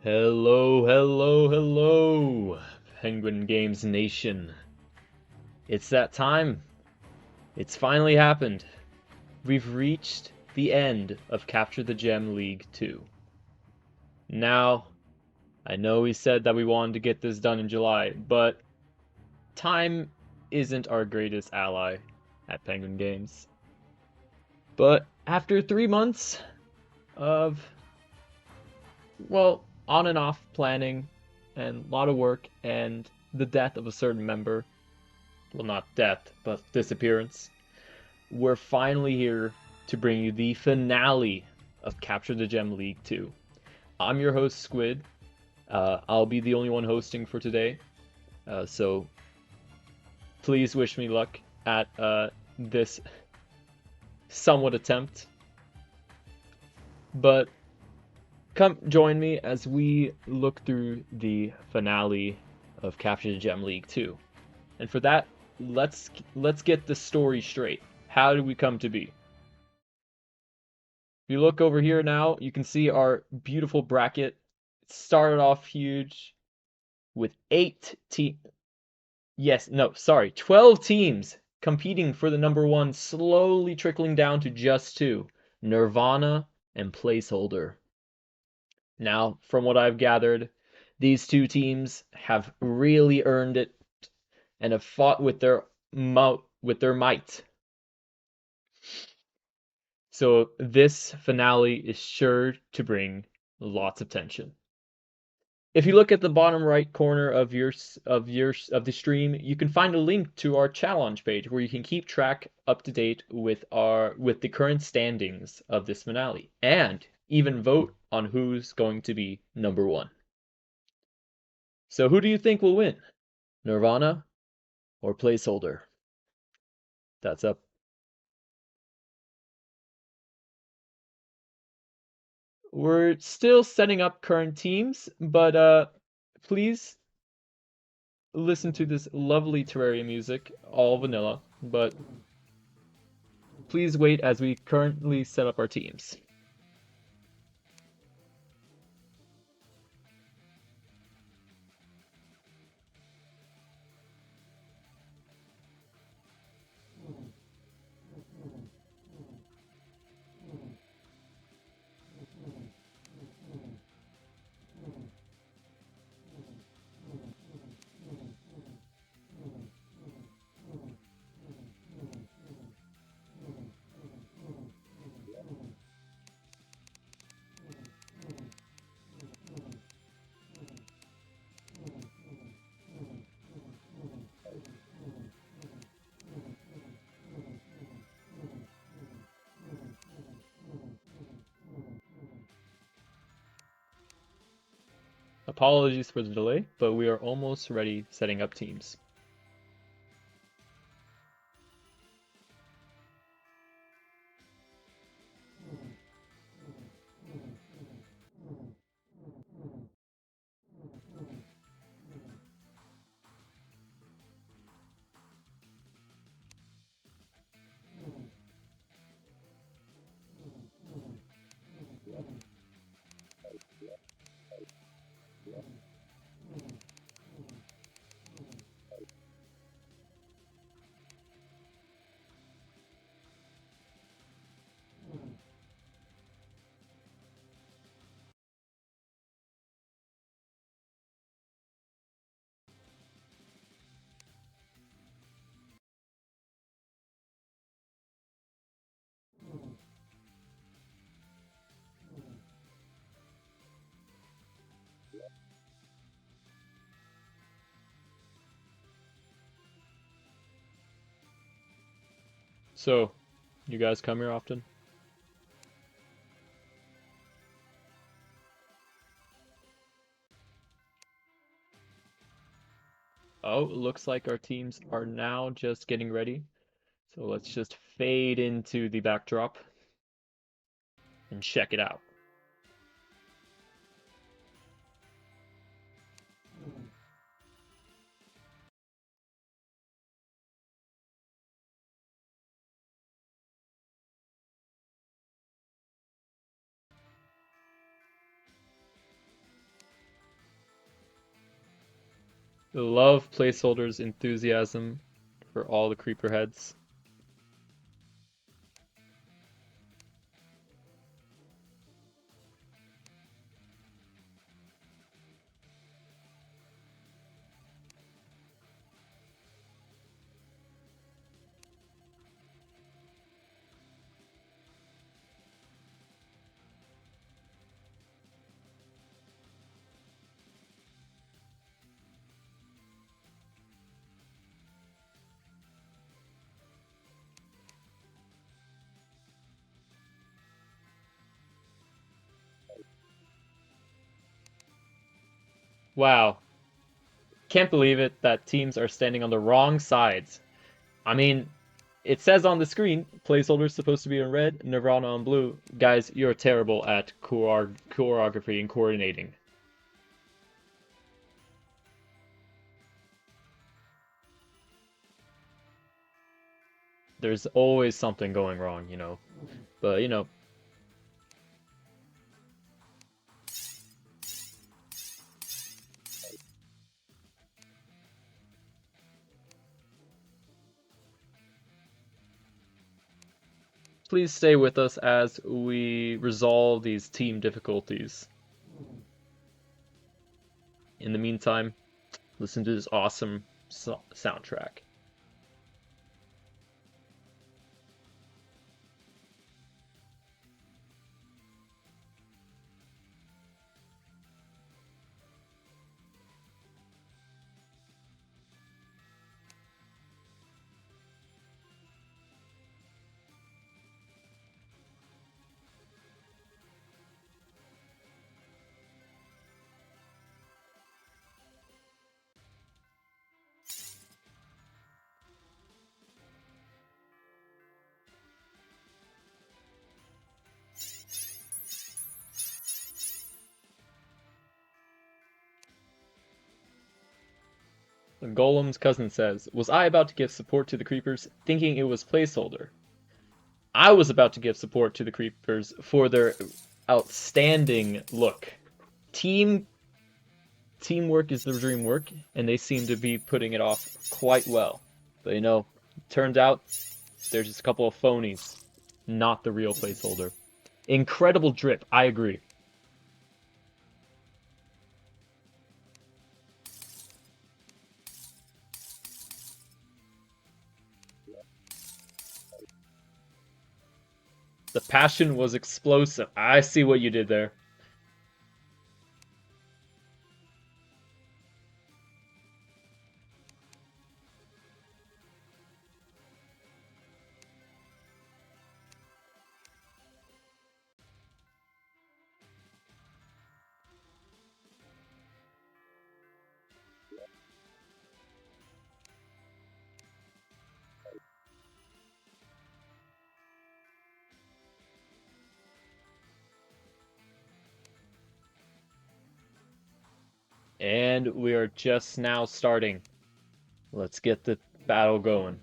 Hello, hello, hello, Penguin Games Nation. It's that time. It's finally happened. We've reached the end of Capture the Gem League 2. Now, I know we said that we wanted to get this done in July, but time isn't our greatest ally at Penguin Games. But after 3 months of, on and off planning and a lot of work and the death of a certain member, well, not death, but disappearance, we're finally here to bring you the finale of Capture the Gem League 2. I'm your host, Squid. I'll be the only one hosting for today, so please wish me luck at this somewhat attempt. But come join me as we look through the finale of Capture the Gem League 2. And for that, let's get the story straight. How did we come to be? If you look over here now, you can see our beautiful bracket. It started off huge with 12 teams competing for the number one, slowly trickling down to just two, Nirvana and Placeholder. Now, from what I've gathered, these two teams have really earned it and have fought with their might. So this finale is sure to bring lots of tension. If you look at the bottom right corner of the stream, you can find a link to our challenge page where you can keep track up to date with the current standings of this finale and even vote on who's going to be number one. So who do you think will win? Nirvana or Placeholder? That's up. We're still setting up current teams, but please listen to this lovely Terraria music, all vanilla, but please wait as we currently set up our teams. Apologies for the delay, but we are almost ready setting up teams. So, you guys come here often? Oh, looks like our teams are now just getting ready. So let's just fade into the backdrop and check it out. Love placeholders enthusiasm for all the creeper heads. Wow. Can't believe it that teams are standing on the wrong sides. I mean, it says on the screen, placeholders supposed to be in red, Nirvana on blue. Guys, you're terrible at choreography and coordinating. There's always something going wrong, you know. But, you know, please stay with us as we resolve these team difficulties. In the meantime, listen to this awesome soundtrack. The Golem's cousin says, "Was I about to give support to the creepers, thinking it was placeholder? I was about to give support to the creepers for their outstanding look. Team Teamwork is the dream work, and they seem to be putting it off quite well. But you know, turns out there's just a couple of phonies, not the real placeholder. Incredible drip, I agree. The passion was explosive. I see what you did there. And we are just now starting. Let's get the battle going.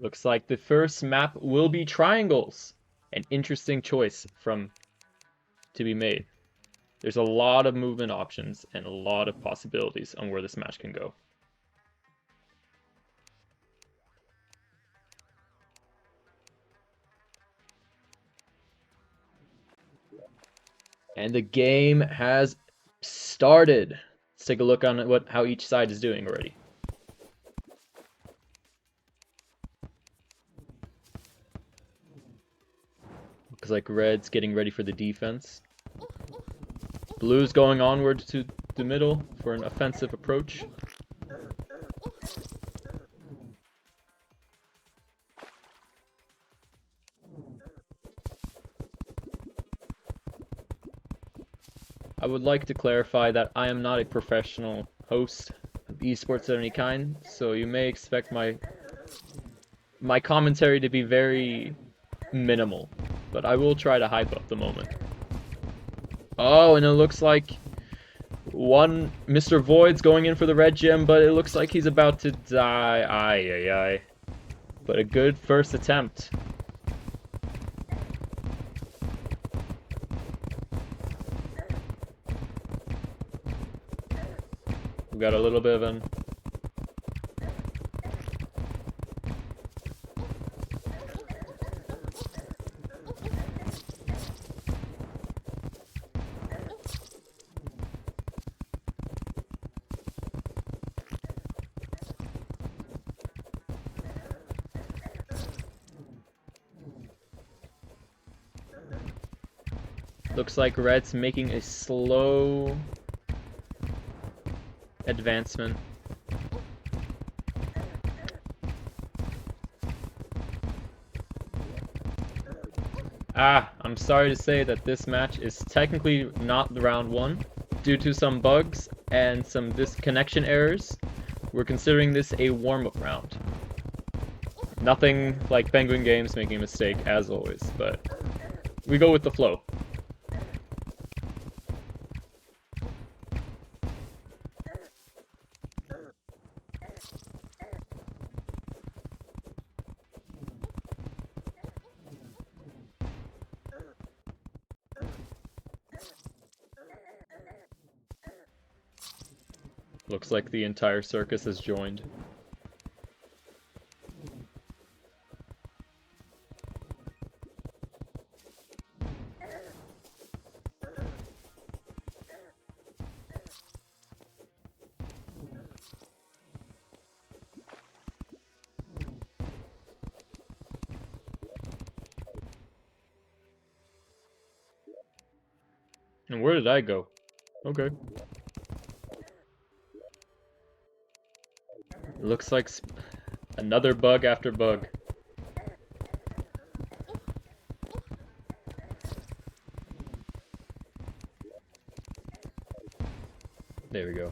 Looks like the first map will be triangles. An interesting choice from to be made. There's a lot of movement options and a lot of possibilities on where this match can go. And the game has started. Let's take a look on how each side is doing already. Looks like red's getting ready for the defense. Blue's going onward to the middle for an offensive approach. I would like to clarify that I am not a professional host esports of any kind, so you may expect my commentary to be very minimal, but I will try to hype up the moment. Oh, and it looks like one Mr. Void's going in for the red gem, but it looks like he's about to die. Ay, ay, ay. But a good first attempt. We got a little bit of an... Looks like Red's making a slow advancement. I'm sorry to say that this match is technically not the round one. Due to some bugs and some disconnection errors, we're considering this a warm-up round. Nothing like Penguin Games making a mistake, as always, but we go with the flow. Looks like the entire circus has joined. And where did I go? Okay. Looks like another bug after bug. There we go.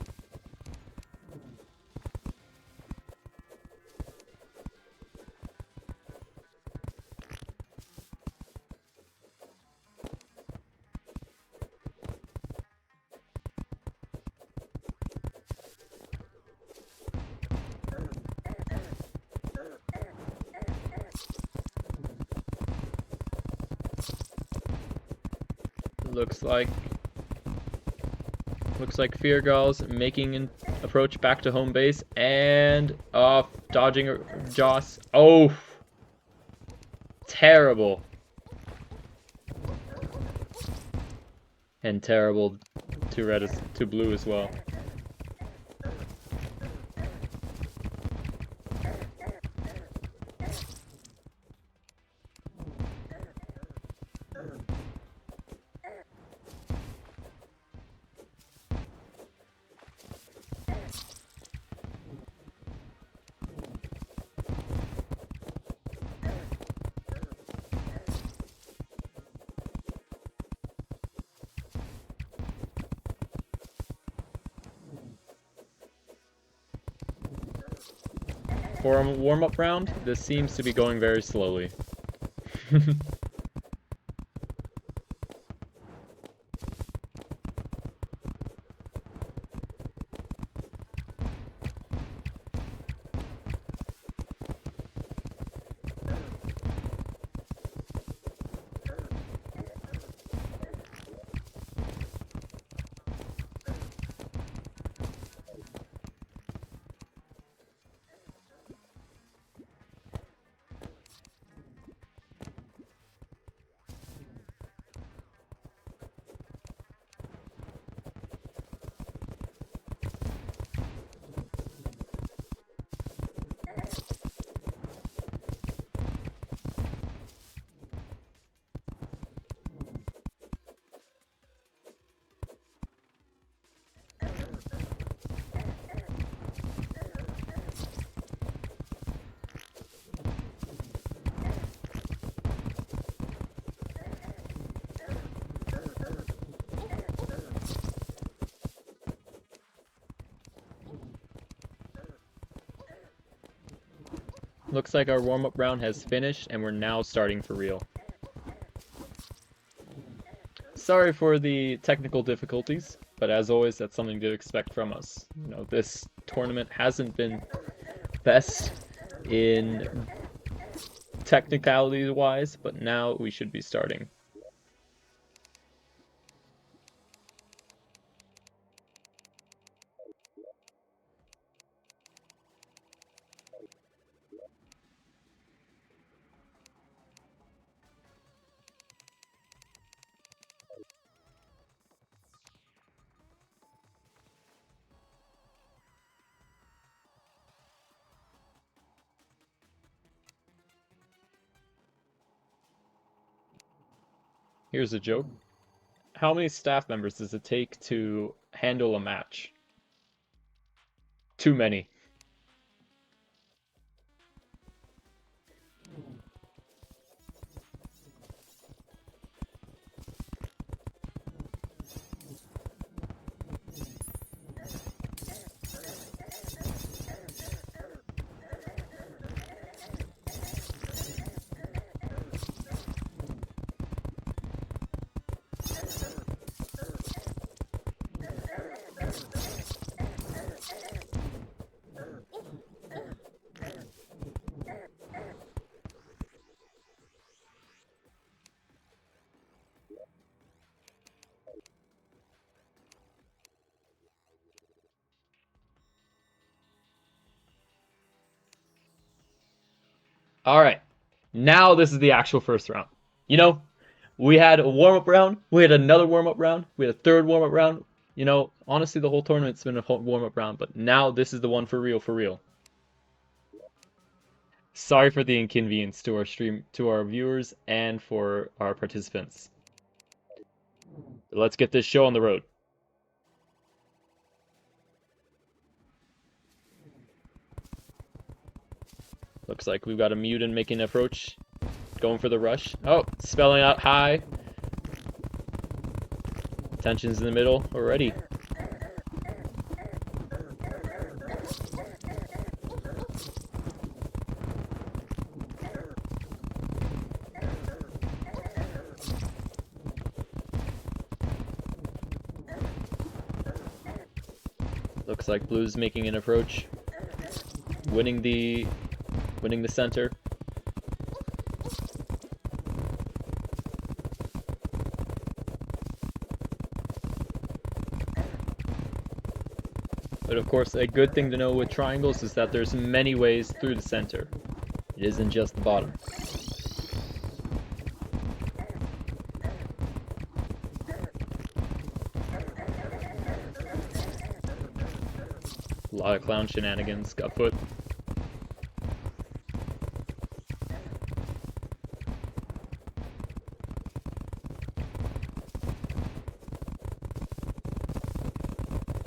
Looks like Feargal's making an approach back to home base and off dodging Joss. Oh, terrible. And terrible to blue as well. For a warm-up round, this seems to be going very slowly. Looks like our warm-up round has finished and we're now starting for real. Sorry for the technical difficulties, but as always, that's something to expect from us. You know, this tournament hasn't been best in technicality-wise, but now we should be starting. Here's a joke. How many staff members does it take to handle a match? Too many. All right, now this is the actual first round. You know, we had a warm-up round, we had another warm-up round, we had a third warm-up round. You know, honestly, the whole tournament's been a warm-up round, but now this is the one for real, for real. Sorry for the inconvenience to our stream, to our viewers, and for our participants. Let's get this show on the road. Looks like we've got a mutant making an approach. Going for the rush. Oh, spelling out high. Tension's in the middle already. Looks like Blue's making an approach. Winning the center. But of course, a good thing to know with triangles is that there's many ways through the center. It isn't just the bottom. A lot of clown shenanigans got foot.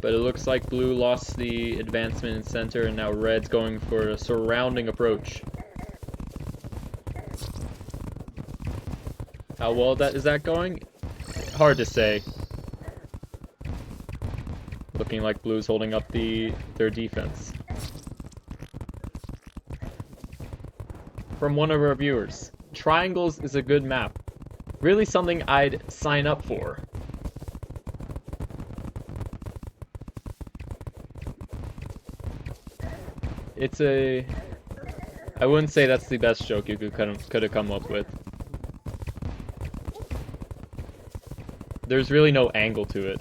But it looks like Blue lost the advancement in center, and now Red's going for a surrounding approach. How well is that going? Hard to say. Looking like Blue's holding up their defense. From one of our viewers, triangles is a good map. Really something I'd sign up for. I wouldn't say that's the best joke you could have come up with. There's really no angle to it.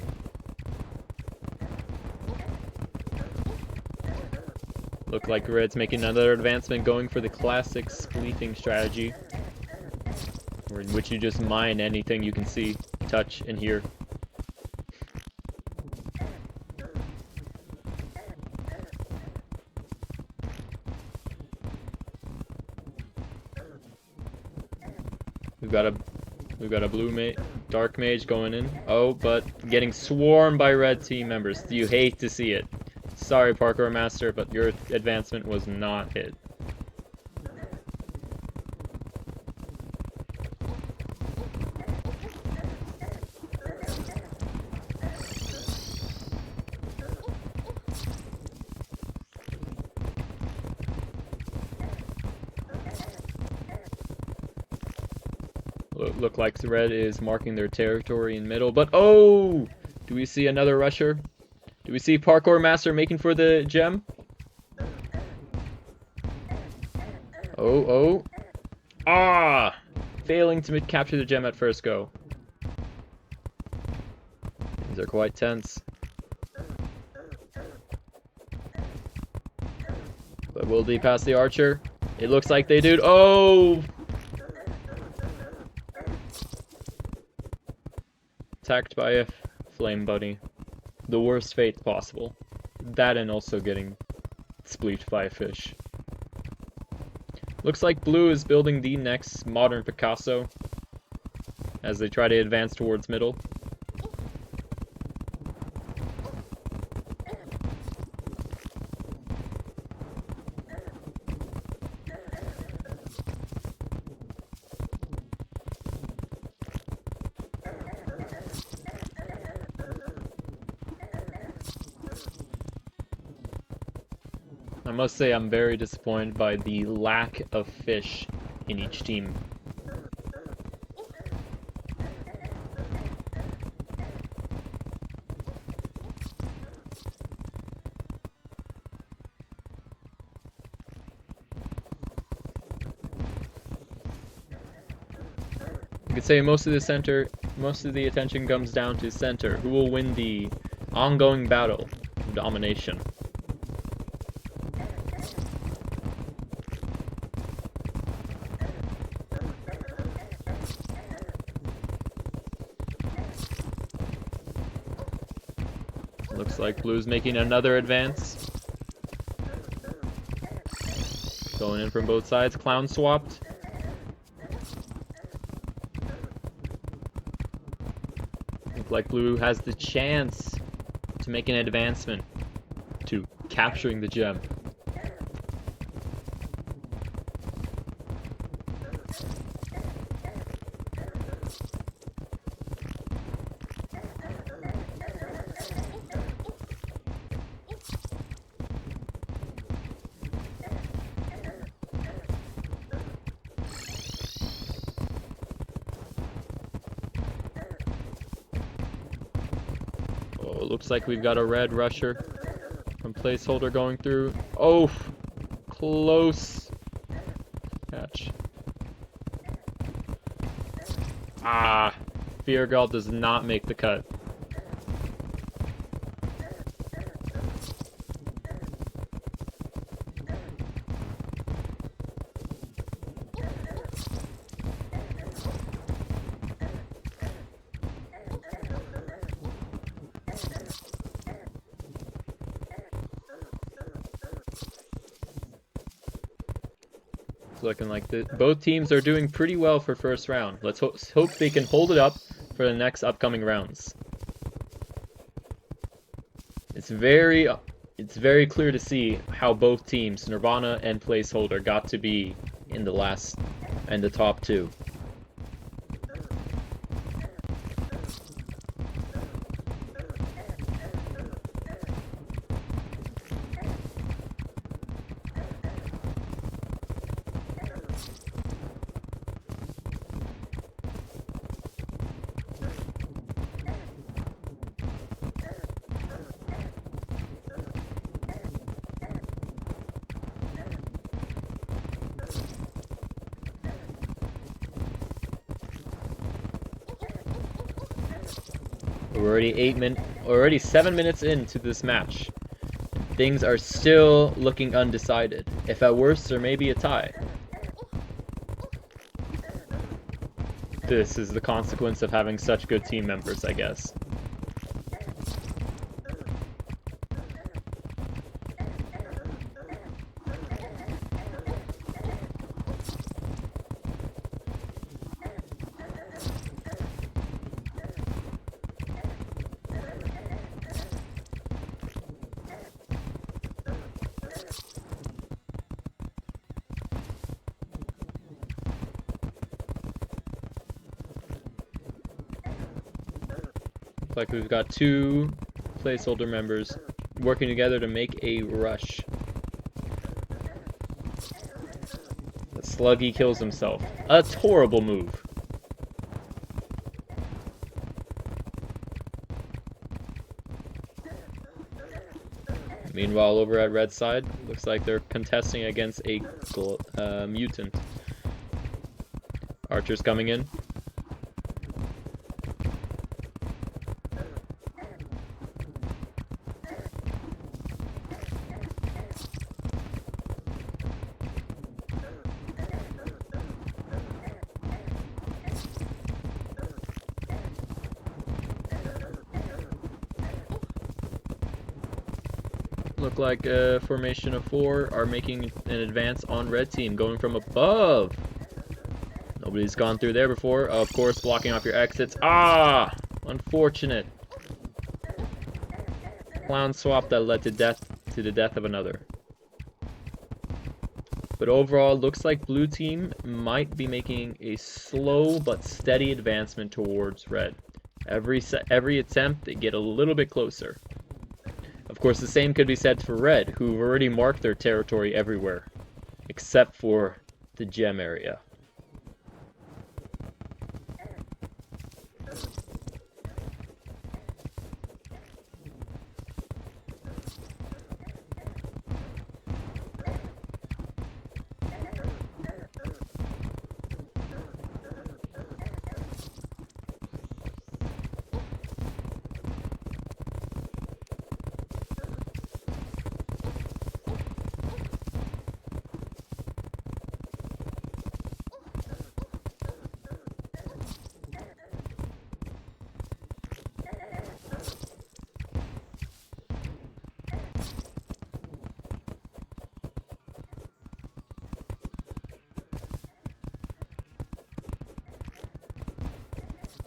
Look like Red's making another advancement, going for the classic spleefing strategy, in which you just mine anything you can see, touch, and hear. We've got a blue dark mage going in. Oh, but getting swarmed by red team members. You hate to see it. Sorry, Parkour Master, but your advancement was not hit. Look like the red is marking their territory in middle, but oh! Do we see another rusher? Do we see Parkour Master making for the gem? Oh. Ah! Failing to capture the gem at first go. These are quite tense. But will they pass the archer? It looks like they do. Oh! Attacked by a flame bunny. The worst fate possible. That and also getting spleefed by a fish. Looks like blue is building the next modern Picasso as they try to advance towards middle. I must say I'm very disappointed by the lack of fish in each team. You could say most of the attention comes down to center, who will win the ongoing battle of domination. Looks like blue's making another advance. Going in from both sides, clown swapped. Looks like blue has the chance to make an advancement to capturing the gem. Looks like we've got a red rusher from placeholder going through. Oh, close catch. Ah, Feargal does not make the cut. Looking like both teams are doing pretty well for first round. Let's hope they can hold it up for the next upcoming rounds. It's very clear to see how both teams, Nirvana and Placeholder, got to be in the top two. We're already 7 minutes into this match. Things are still looking undecided. If at worst, there may be a tie. This is the consequence of having such good team members, I guess. Like we've got two placeholder members working together to make a rush. The Sluggy kills himself. A horrible move. Meanwhile, over at red side, looks like they're contesting against a mutant. Archers coming in. Look like a formation of 4 are making an advance on red team, going from above. Nobody's gone through there before. Of course, blocking off your exits. Ah! Unfortunate. Clown swap that led to the death of another. But overall, looks like blue team might be making a slow but steady advancement towards red. Every attempt, they get a little bit closer. Of course, the same could be said for red, who've already marked their territory everywhere, except for the gem area.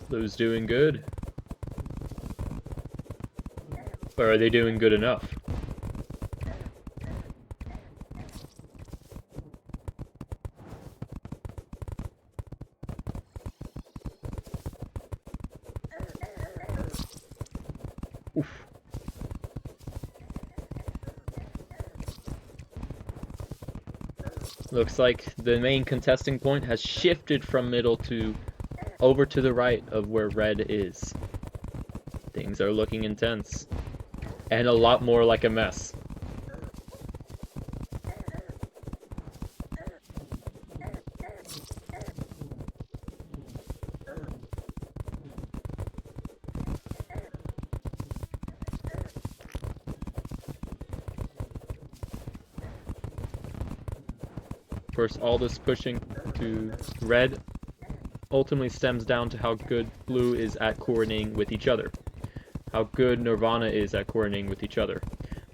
Blue's doing good. Or are they doing good enough? Oof. Looks like the main contesting point has shifted from middle to over to the right of where red is. Things are looking intense. And a lot more like a mess. Of course, all this pushing to red ultimately stems down to how good blue is at coordinating with each other. How good Nirvana is at coordinating with each other.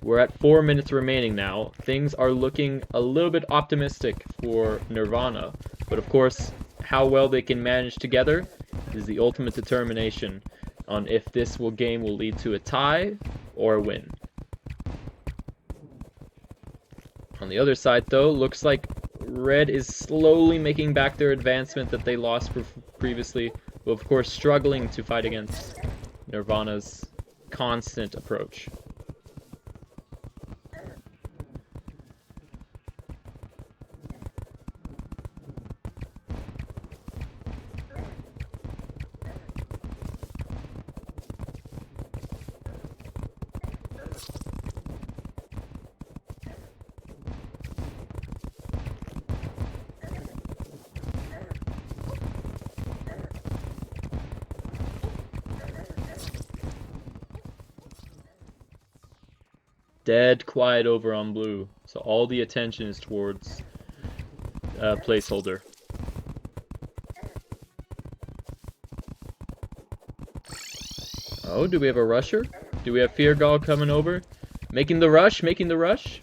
We're at 4 minutes remaining now. Things are looking a little bit optimistic for Nirvana. But of course, how well they can manage together is the ultimate determination on if this game will lead to a tie or a win. On the other side, though, looks like red is slowly making back their advancement that they lost previously, but of course struggling to fight against Nirvana's constant approach. Dead quiet over on blue, so all the attention is towards placeholder. Oh, do we have a rusher? Do we have Fear God coming over? Making the rush, making the rush.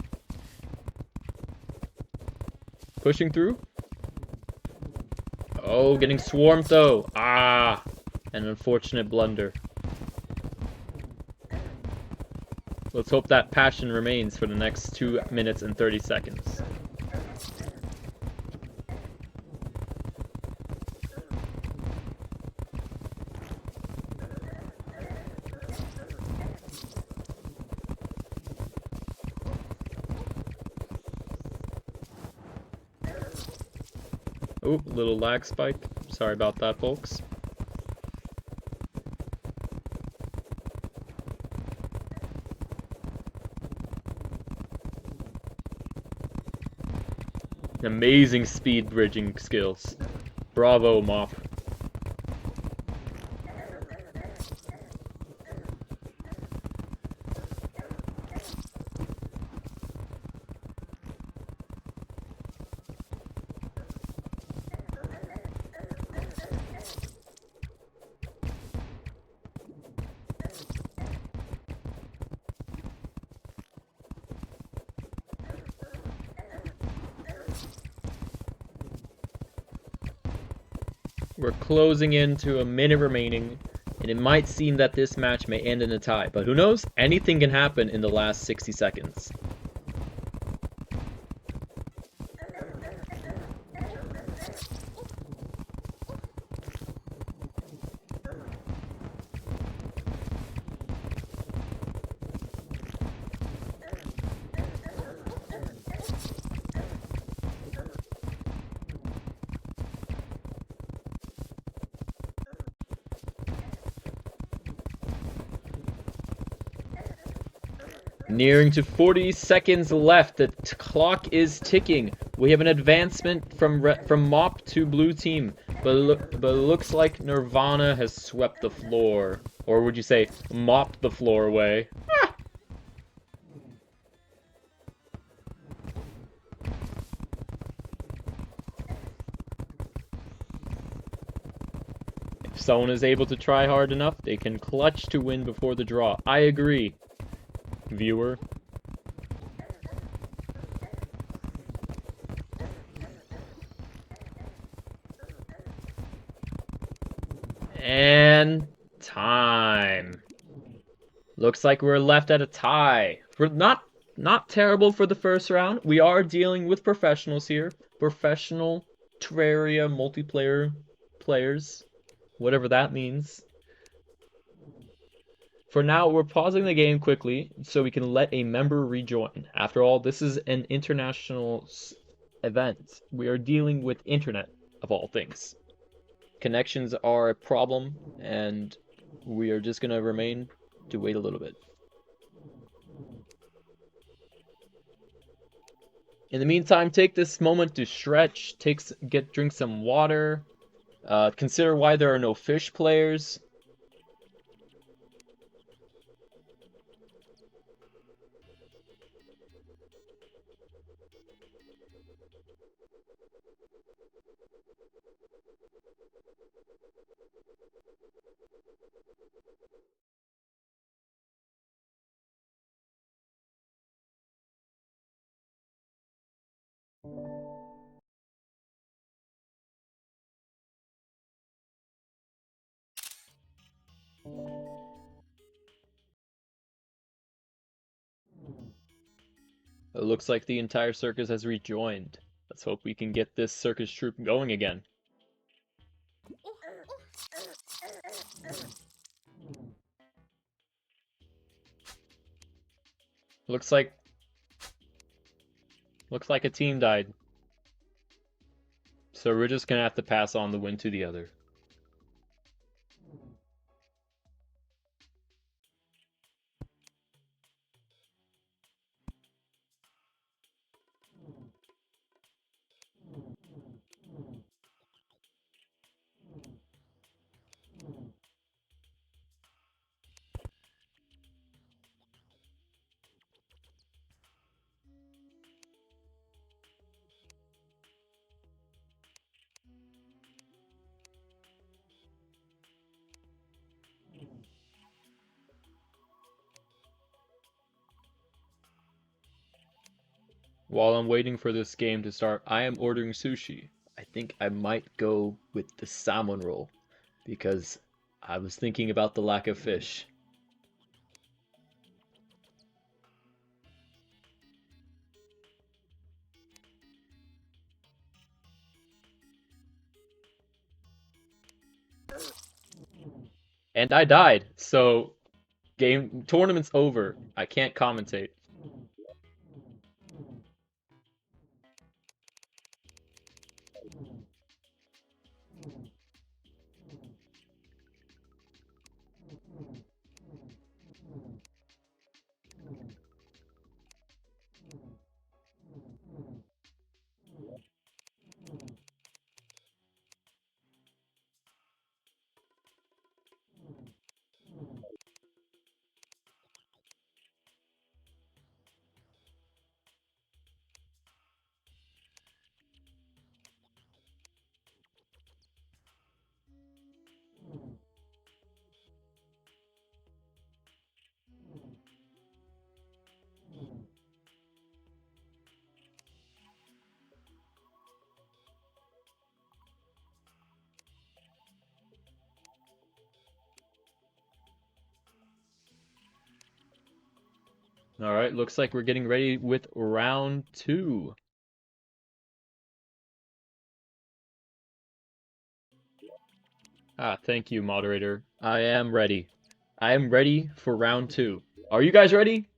Pushing through. Oh, getting swarmed though. Ah, an unfortunate blunder. Let's hope that passion remains for the next 2 minutes and 30 seconds. Oh, little lag spike. Sorry about that, folks. Amazing speed bridging skills. Bravo, Mop. We're closing into a minute remaining, and it might seem that this match may end in a tie, but who knows? Anything can happen in the last 60 seconds. Nearing to 40 seconds left. The clock is ticking. We have an advancement from Mop to blue team, but it looks like Nirvana has swept the floor, or would you say mopped the floor away? If someone is able to try hard enough, they can clutch to win before the draw. I agree, viewer. And time. Looks like we're left at a tie. We're not terrible for the first round. We are dealing with professionals here. Professional Terraria multiplayer players. Whatever that means. For now, we're pausing the game quickly so we can let a member rejoin. After all, this is an international event. We are dealing with internet, of all things. Connections are a problem, and we are just gonna remain to wait a little bit. In the meantime, take this moment to stretch, drink some water, consider why there are no fish players. It looks like the entire circus has rejoined. Let's hope we can get this circus troupe going again. Looks like a team died. So we're just gonna have to pass on the win to the other. While I'm waiting for this game to start, I am ordering sushi. I think I might go with the salmon roll because I was thinking about the lack of fish. And I died, so tournament's over. I can't commentate. All right, looks like we're getting ready with round 2. Thank you, moderator. I am ready. I am ready for round 2. Are you guys ready?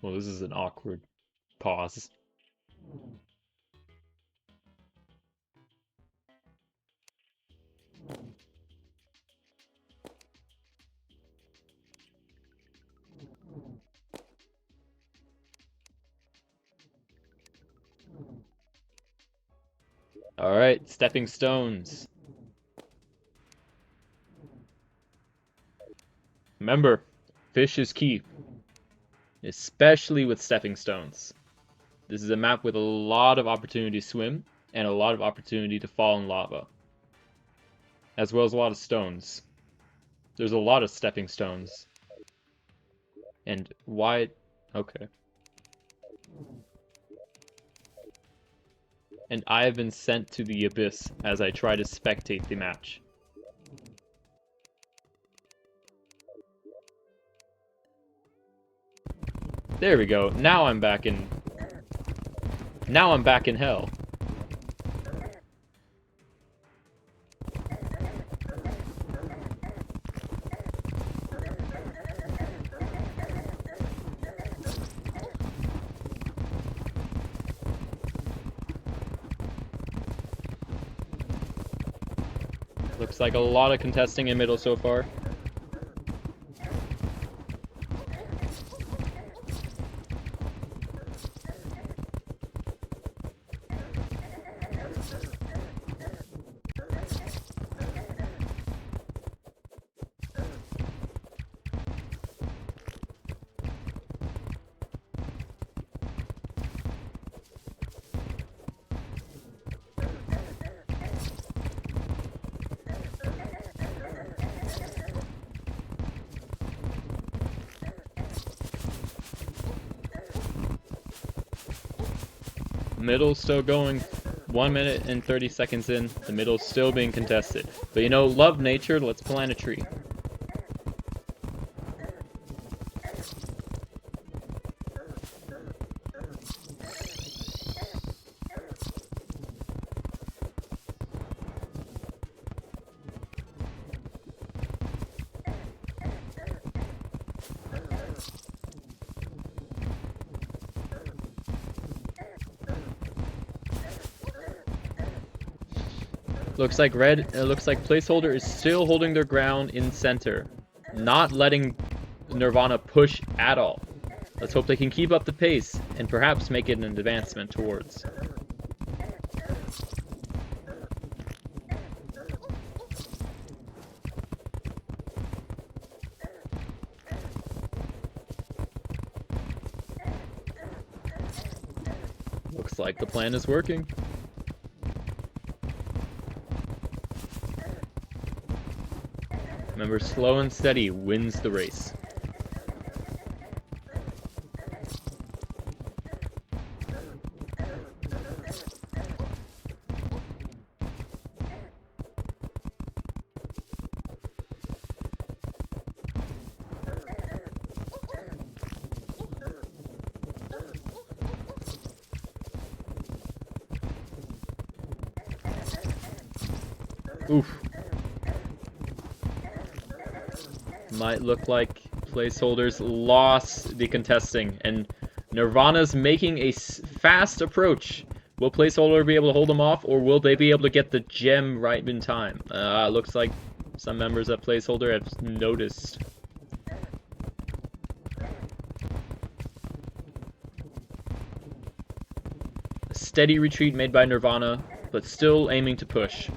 Well, this is an awkward pause. All right, stepping stones. Remember, fish is key, especially with stepping stones. This is a map with a lot of opportunity to swim and a lot of opportunity to fall in lava, as well as a lot of stones. There's a lot of stepping stones. And why? Okay. And I have been sent to the abyss as I try to spectate the match. There we go. Now I'm back in hell. Looks like a lot of contesting in middle so far. Middle's still going 1 minute and 30 seconds in. The middle's still being contested. But you know, love nature, let's plant a tree. Looks like placeholder is still holding their ground in center, not letting Nirvana push at all. Let's hope they can keep up the pace and perhaps make it an advancement towards. Looks like the plan is working. Remember, slow and steady wins the race. Oof. Might look like placeholders lost the contesting, and Nirvana's making a fast approach. Will placeholder be able to hold them off, or will they be able to get the gem right in time? Looks like some members of placeholder have noticed. A steady retreat made by Nirvana, but still aiming to push.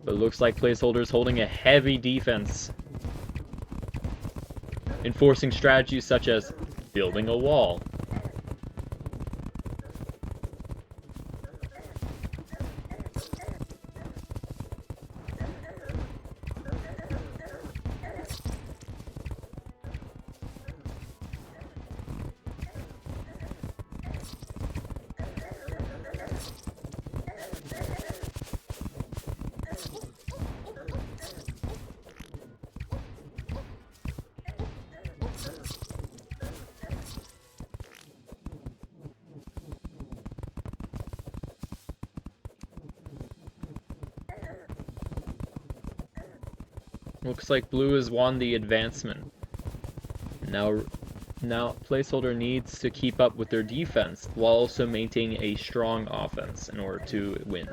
But it looks like placeholders holding a heavy defense, enforcing strategies such as building a wall. Looks like blue has won the advancement. Now placeholder needs to keep up with their defense while also maintaining a strong offense in order to win.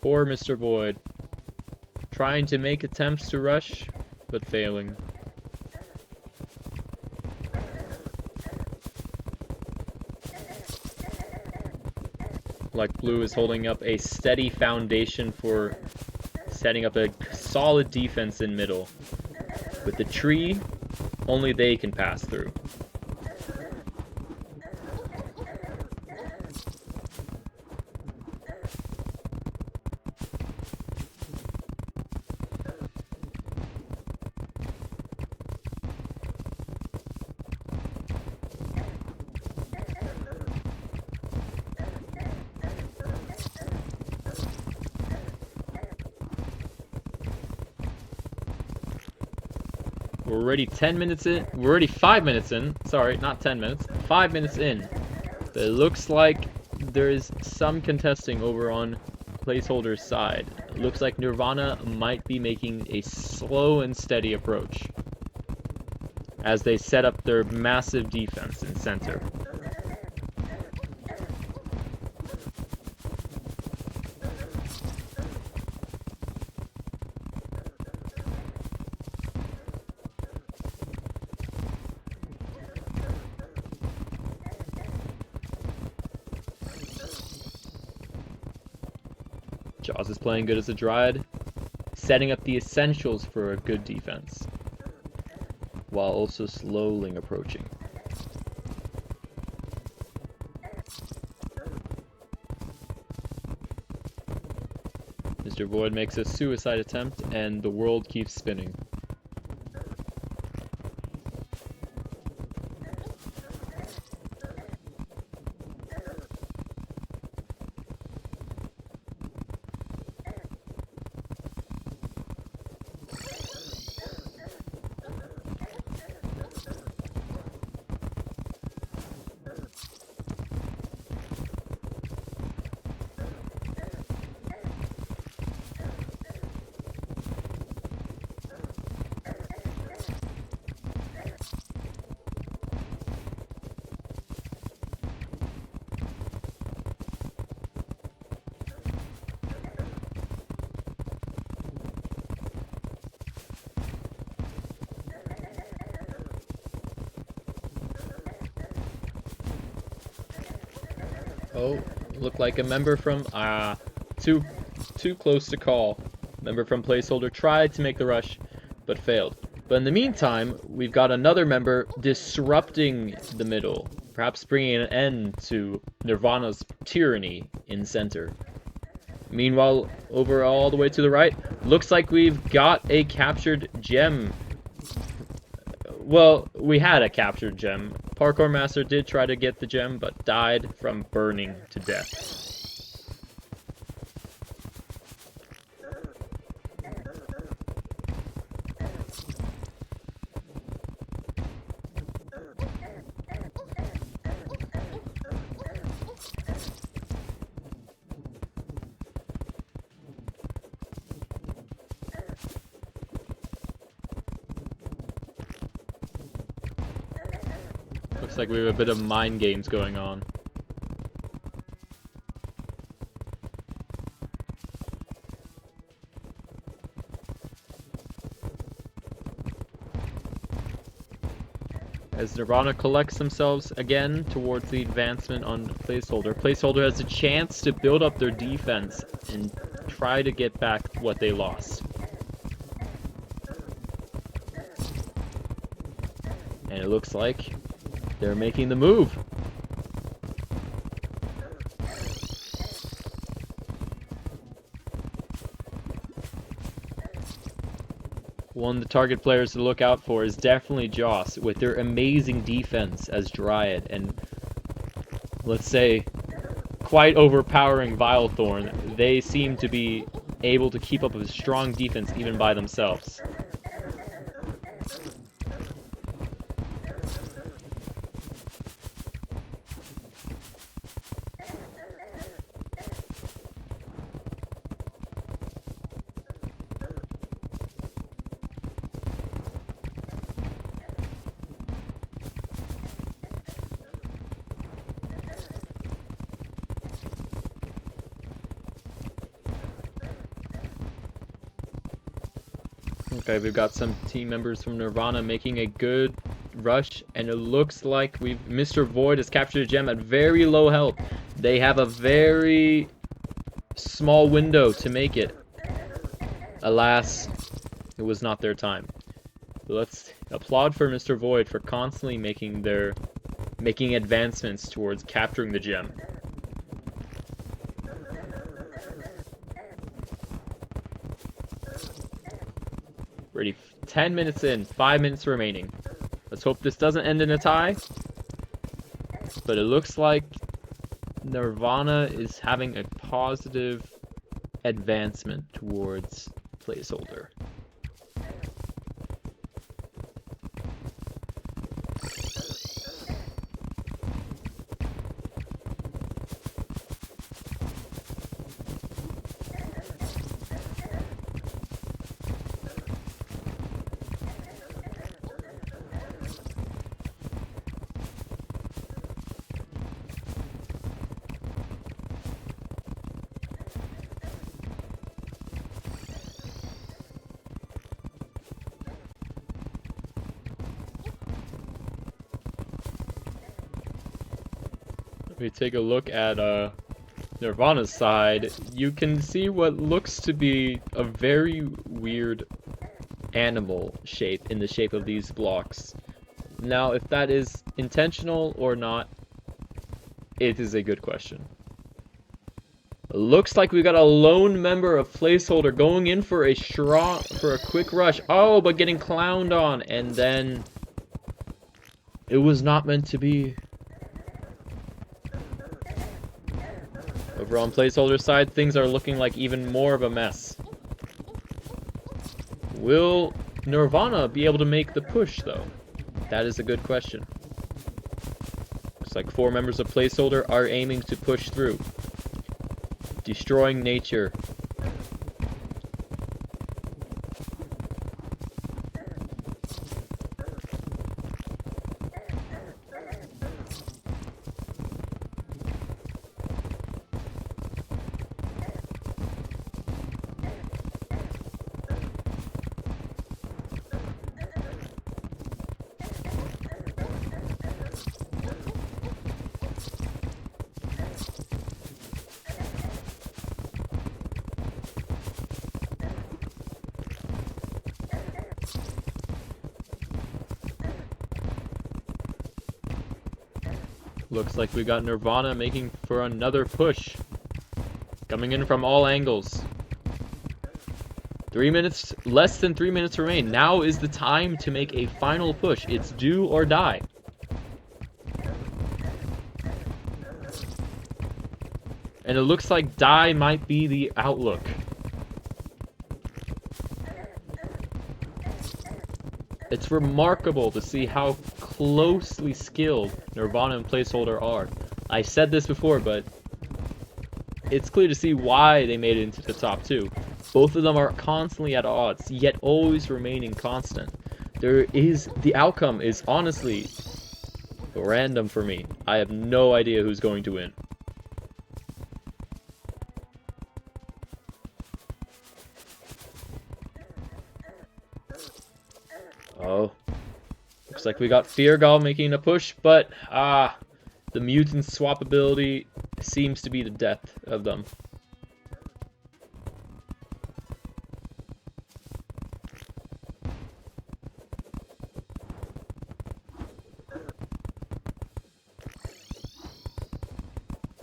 Poor Mr. Void, trying to make attempts to rush, but failing. Like blue is holding up a steady foundation for setting up a solid defense in middle. With the tree, only they can pass through. We're already 10 minutes in. We're already 5 minutes in. Sorry, not 10 minutes. 5 minutes in. But it looks like there is some contesting over on placeholder's side. It looks like Nirvana might be making a slow and steady approach as they set up their massive defense in center. Jaws is playing good as a Dryad, setting up the essentials for a good defense, while also slowly approaching. Mr. Void makes a suicide attempt, and the world keeps spinning. Oh, looked like a member from, too close to call. Member from placeholder tried to make the rush, but failed. But in the meantime, we've got another member disrupting the middle, perhaps bringing an end to Nirvana's tyranny in center. Meanwhile, over all the way to the right, looks like we've got a captured gem. Well, we had a captured gem. Parkour Master did try to get the gem, but died from burning to death. Looks like we have a bit of mind games going on. As Nirvana collects themselves again towards the advancement on placeholder, placeholder has a chance to build up their defense and try to get back what they lost. And it looks like they're making the move. One of the target players to look out for is definitely Joss, with their amazing defense as Dryad and, let's say, quite overpowering Vilethorn. They seem to be able to keep up a strong defense even by themselves. Okay, we've got some team members from Nirvana making a good rush, and it looks like Mr. Void has captured a gem at very low health. They have a very small window to make it. Alas, it was not their time. Let's applaud for Mr. Void for constantly making advancements towards capturing the gem. Ready, 10 minutes in, 5 minutes remaining. Let's hope this doesn't end in a tie. But it looks like Nirvana is having a positive advancement towards placeholder. If we take a look at Nirvana's side, you can see what looks to be a very weird animal shape in the shape of these blocks. Now, if that is intentional or not, it is a good question. Looks like we got a lone member of placeholder going in for a quick rush. Oh, but getting clowned on, and then it was not meant to be. Over on placeholder side, things are looking like even more of a mess. Will Nirvana be able to make the push, though? That is a good question. Looks like 4 members of placeholder are aiming to push through. Destroying nature. Looks like we got Nirvana making for another push. Coming in from all angles. 3 minutes, less than 3 minutes remain. Now is the time to make a final push. It's do or die. And it looks like die might be the outlook. It's remarkable to see how closely skilled Nirvana and placeholder are. I said this before, but it's clear to see why they made it into the top 2. Both of them are constantly at odds, yet always remaining constant. The outcome is honestly random for me. I have no idea who's going to win. Oh. Looks like we got Feargal making a push, but the mutant swap ability seems to be the death of them.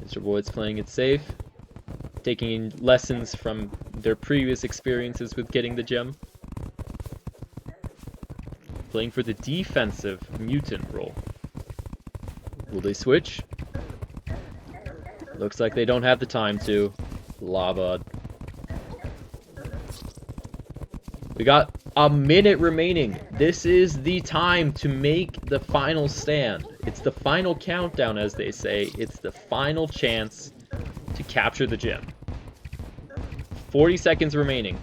Mr. Void's playing it safe, taking lessons from their previous experiences with getting the gem. Playing for the defensive mutant role. Will they switch? Looks like they don't have the time to. Lava. We got a minute remaining. This is the time to make the final stand. It's the final countdown, as they say. It's the final chance to capture the gem. 40 seconds remaining.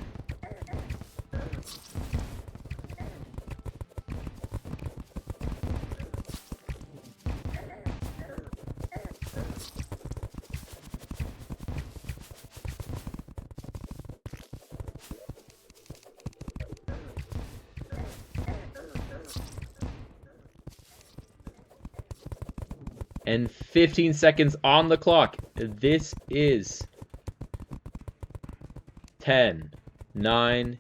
and 15 seconds on the clock. This is 10, 9,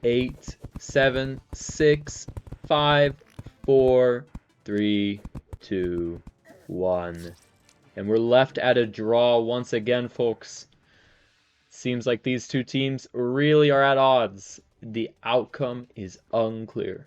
8, 7, 6, 5, 4, 3, 2, 1. And we're left at a draw once again, folks. Seems like these two teams really are at odds. The outcome is unclear.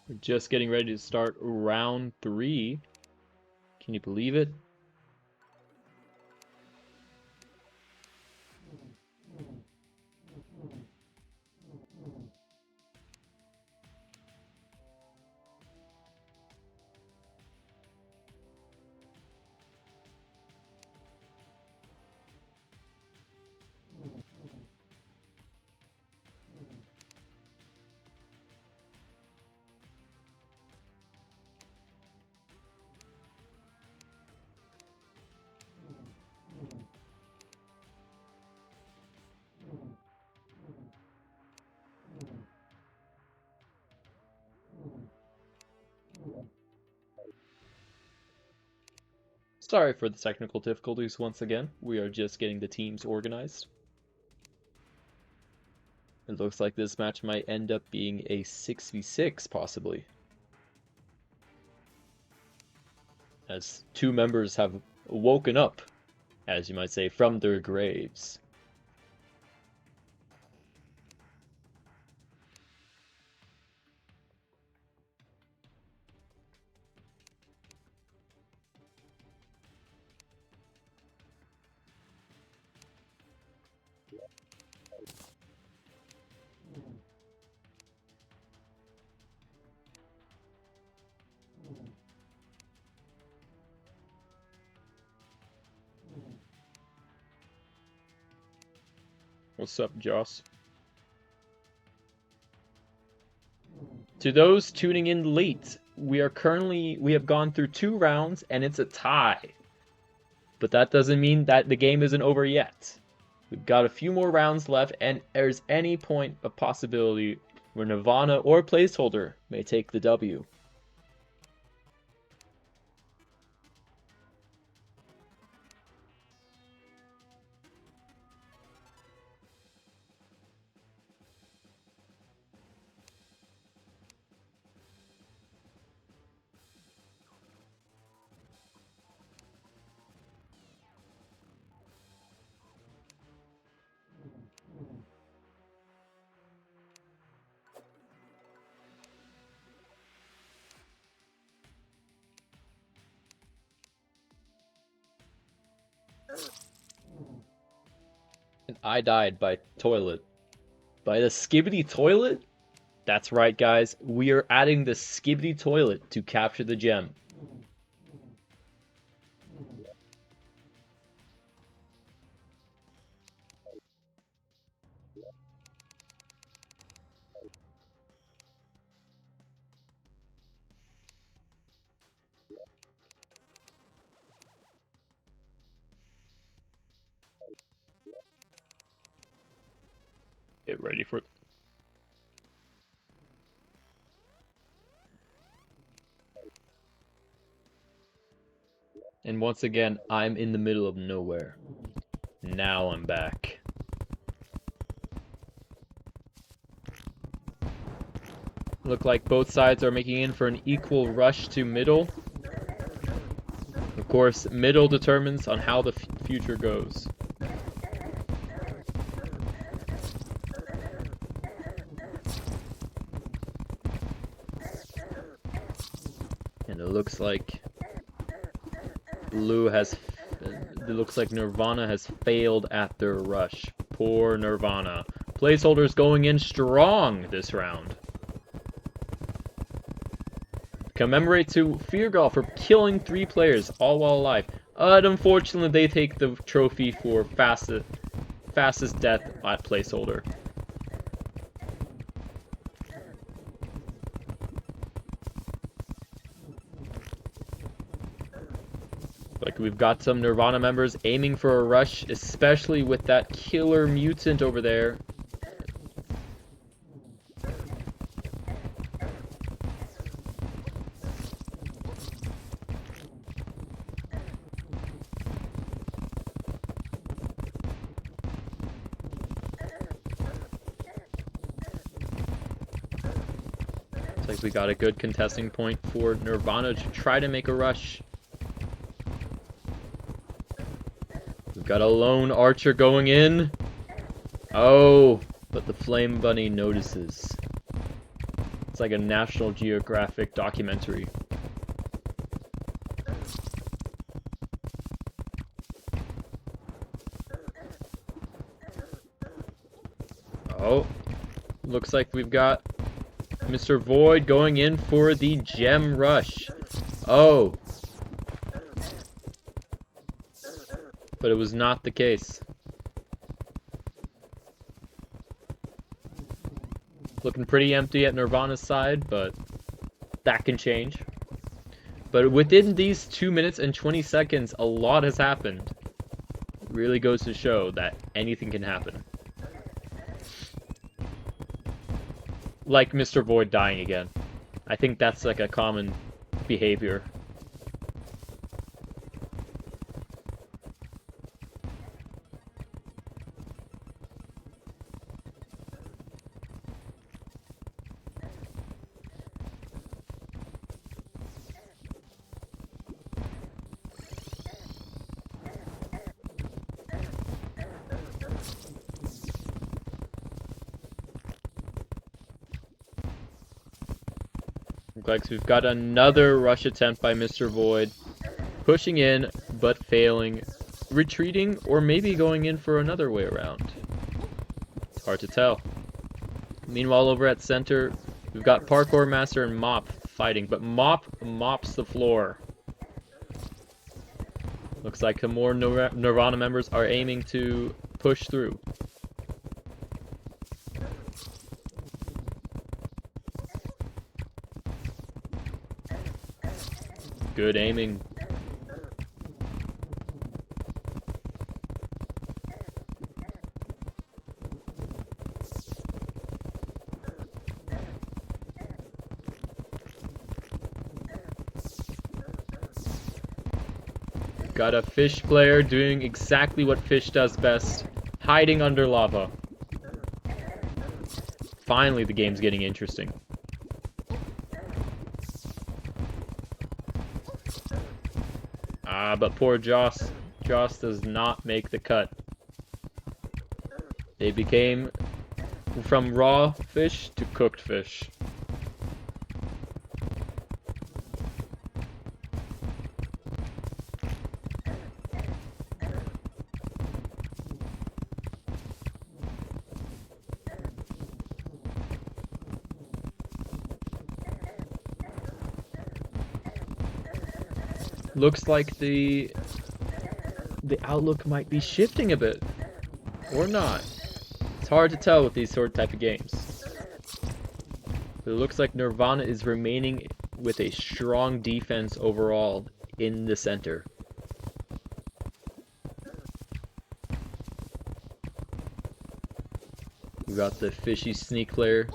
We're just getting ready to start round 3. Can you believe it? Sorry for the technical difficulties once again. We are just getting the teams organized. It looks like this match might end up being a 6v6, possibly. As two members have woken up, as you might say, from their graves. What's up, Joss? To those tuning in late, we have gone through 2 rounds and it's a tie. But that doesn't mean that the game isn't over yet. We've got a few more rounds left, and there's any point of possibility where Nirvana or Placeholder may take the W. And I died by toilet. By the Skibidi toilet? That's right, guys. We are adding the Skibidi toilet to capture the gem. Get ready for... And once again, I'm in the middle of nowhere. Now I'm back. Look like both sides are making in for an equal rush to middle. Of course, middle determines on how the future goes. And it looks like Nirvana has failed at their rush. Poor Nirvana. Placeholders going in strong this round. Commemorate to Feargal for killing 3 players, all while alive. Unfortunately, they take the trophy for fastest death at placeholder. Like, we've got some Nirvana members aiming for a rush, especially with that killer mutant over there. Looks like we got a good contesting point for Nirvana to try to make a rush. We've got a lone archer going in. Oh, but the Flame Bunny notices. It's like a National Geographic documentary. Oh, looks like we've got Mr. Void going in for the gem rush. Oh. But it was not the case. Looking pretty empty at Nirvana's side, but that can change. But within these 2 minutes and 20 seconds, a lot has happened. It really goes to show that anything can happen. Like Mr. Void dying again. I think that's like a common behavior. Looks like we've got another rush attempt by Mr. Void. Pushing in, but failing. Retreating, or maybe going in for another way around. It's hard to tell. Meanwhile, over at center, we've got Parkour Master and Mop fighting, but Mop mops the floor. Looks like the more Nirvana members are aiming to push through. Good aiming. Got a fish player doing exactly what fish does best, hiding under lava. Finally, the game's getting interesting. But poor Joss does not make the cut. They became from raw fish to cooked fish. Looks like the outlook might be shifting a bit, or not. It's hard to tell with these type of games. But it looks like Nirvana is remaining with a strong defense overall in the center. We got the fishy sneak player.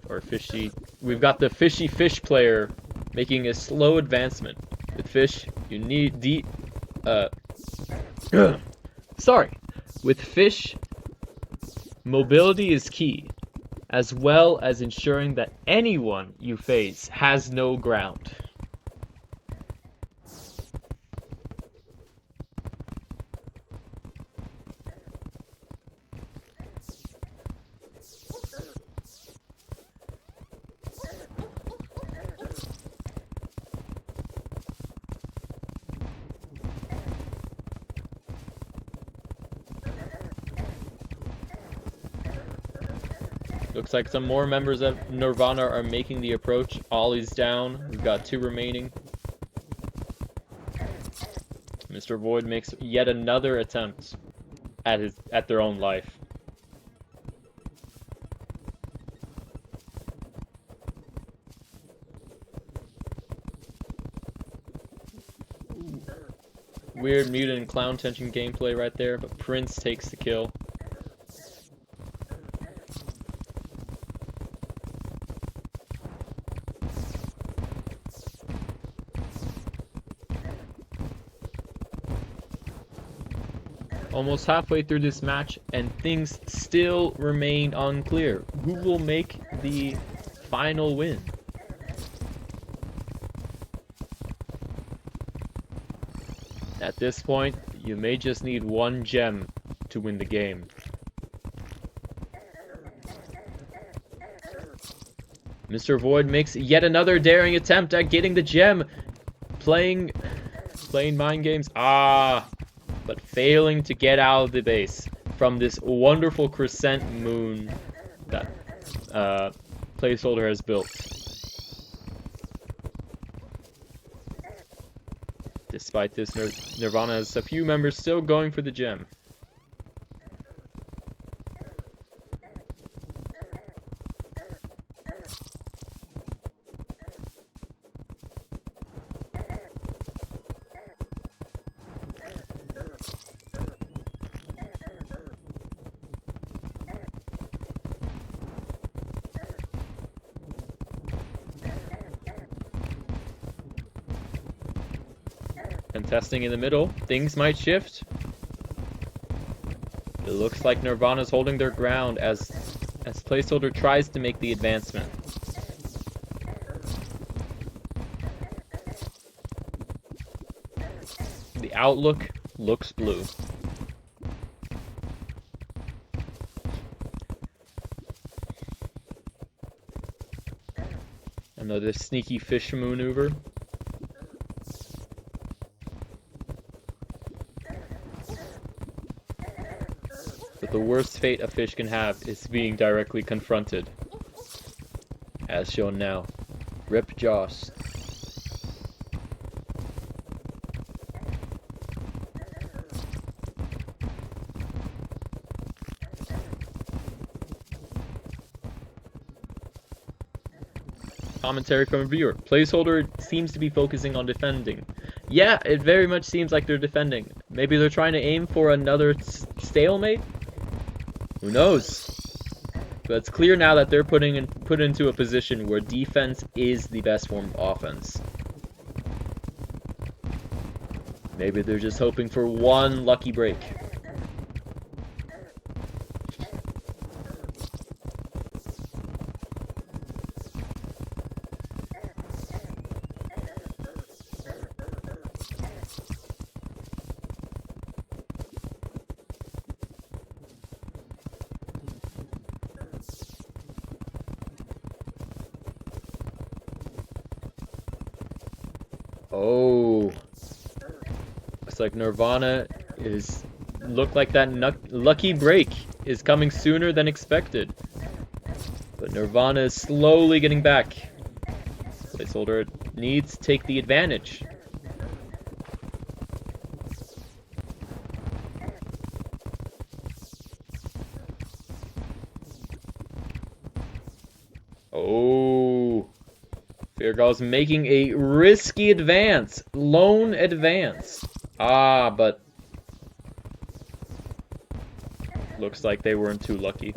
Or fishy... We've got the fishy fish player making a slow advancement. With fish, you need sorry. With fish, mobility is key, as well as ensuring that anyone you face has no ground. Looks like some more members of Nirvana are making the approach. Ollie's down. We've got 2 remaining. Mr. Void makes yet another attempt at their own life. Weird mutant and clown tension gameplay right there, but Prince takes the kill. Almost halfway through this match, and things still remain unclear. Who will make the final win? At this point, you may just need 1 gem to win the game. Mr. Void makes yet another daring attempt at getting the gem. Playing mind games. But failing to get out of the base from this wonderful crescent moon that placeholder has built. Despite this, Nirvana has a few members still going for the gem. Contesting in the middle, things might shift. It looks like Nirvana's holding their ground as placeholder tries to make the advancement. The outlook looks blue. Another sneaky fish maneuver. But the worst fate a fish can have is being directly confronted. As shown now. Rip Joss. Commentary from a viewer. Placeholder seems to be focusing on defending. Yeah, it very much seems like they're defending. Maybe they're trying to aim for another stalemate? Who knows? But it's clear now that they're put into a position where defense is the best form of offense. Maybe they're just hoping for one lucky break. Oh, looks like Nirvana look like that lucky break is coming sooner than expected. But Nirvana is slowly getting back. Placeholder needs to take the advantage. Oh. Feargall's making a risky advance. Lone advance. But Looks like they weren't too lucky.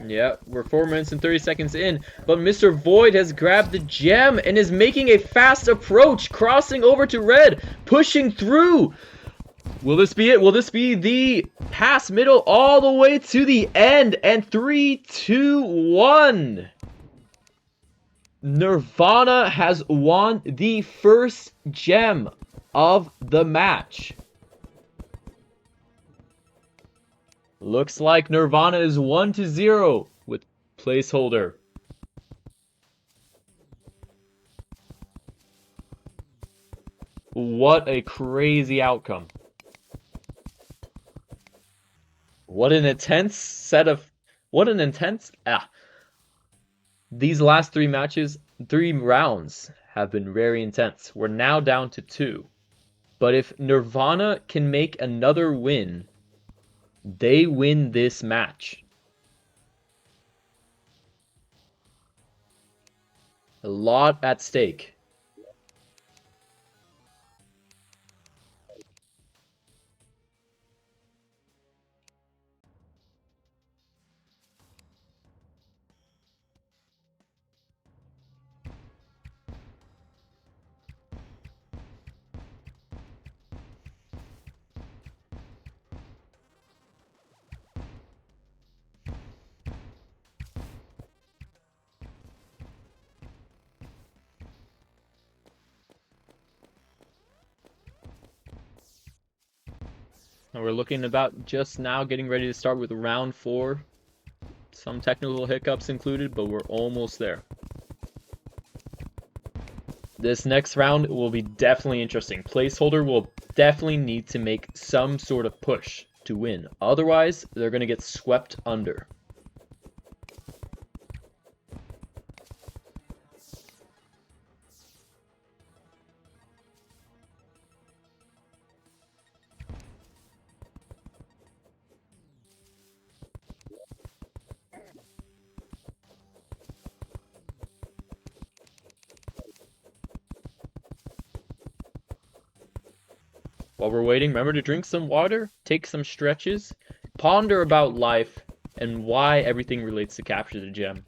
Yeah, we're 4 minutes and 30 seconds in, but Mr. Void has grabbed the gem and is making a fast approach, crossing over to red, pushing through. Will this be it? Will this be the pass middle all the way to the end? And 3, 2, 1. Nirvana has won the first gem of the match. Looks like Nirvana is 1-0 with placeholder. What a crazy outcome. What an intense set of... What an intense... These last 3 matches, 3 rounds, have been very intense. We're now down to 2. But if Nirvana can make another win, they win this match. A lot at stake. And we're looking about just now getting ready to start with round 4. Some technical hiccups included, but we're almost there. This next round will be definitely interesting. Placeholder will definitely need to make some sort of push to win. Otherwise, they're going to get swept under. While we're waiting, remember to drink some water, take some stretches, ponder about life and why everything relates to capture the gem.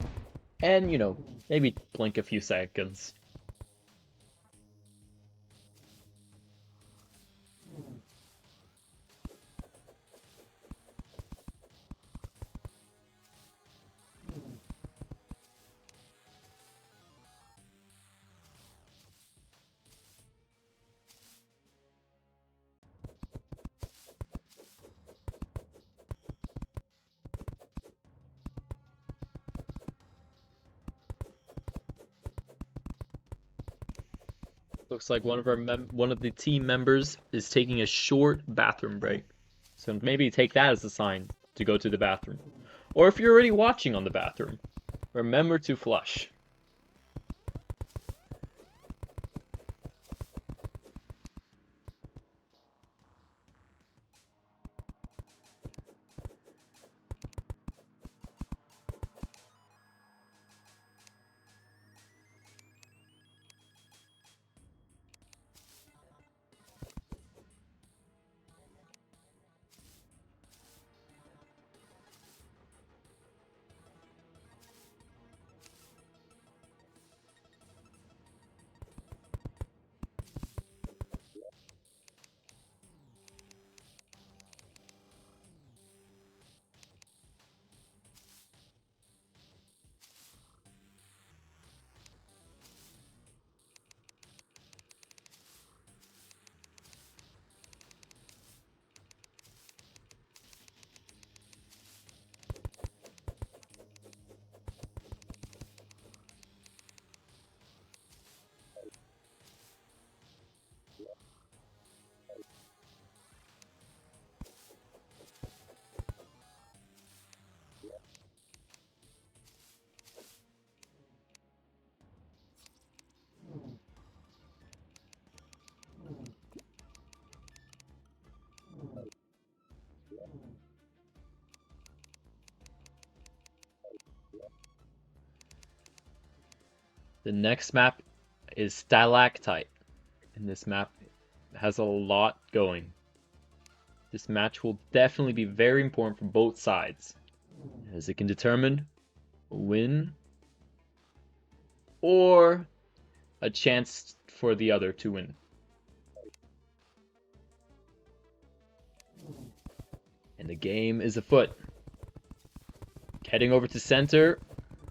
And, you know, maybe blink a few seconds. Looks like one of the team members is taking a short bathroom break. So maybe take that as a sign to go to the bathroom. Or if you're already watching on the bathroom, remember to flush. The next map is Stalactite, and this map has a lot going. This match will definitely be very important for both sides, as it can determine a win or a chance for the other to win. And the game is afoot. Heading over to center,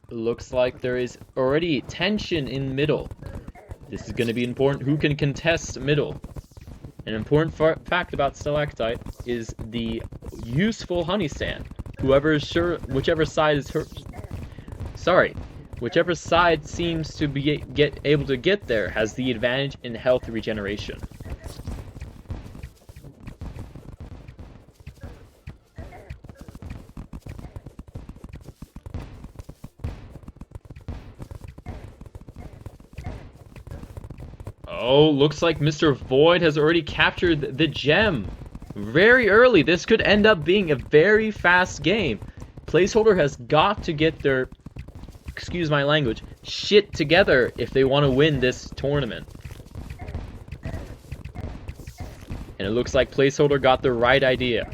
looks like there is already tension in middle. This is going to be important. Who can contest middle? An important fact about Stalactite is the useful honey stand. Whichever side seems to be able to get there has the advantage in health regeneration. Oh, looks like Mr. Void has already captured the gem very early. This could end up being a very fast game. Placeholder has got to get their, excuse my language, shit together if they want to win this tournament. And it looks like Placeholder got the right idea.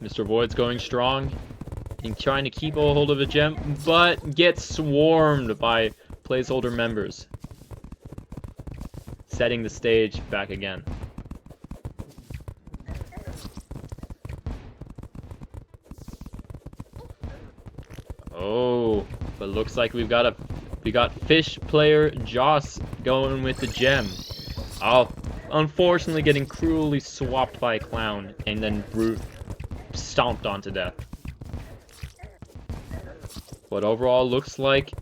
Mr. Void's going strong and trying to keep a hold of the gem, but gets swarmed by Placeholder members. Setting the stage back again. Oh, but looks like we got fish player Joss going with the gem. Oh, unfortunately getting cruelly swapped by a clown and then stomped on to death. But overall, looks like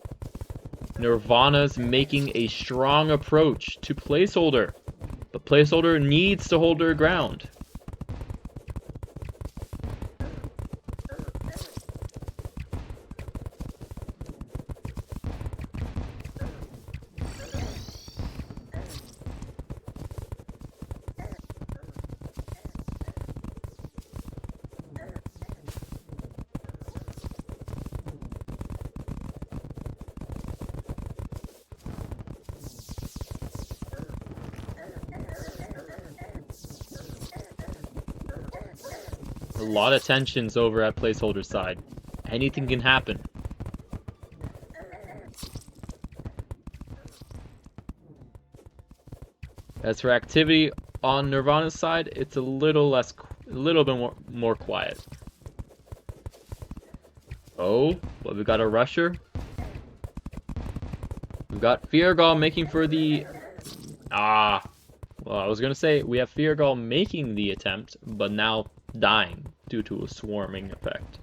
Nirvana's making a strong approach to Placeholder. But Placeholder needs to hold her ground. A lot of tensions over at Placeholder's side. Anything can happen. As for activity on Nirvana's side, it's a little bit more quiet. Oh, but we got a rusher. We've got Feargal making for the... Well, I was gonna say we have Feargal making the attempt, but now dying due to a swarming effect.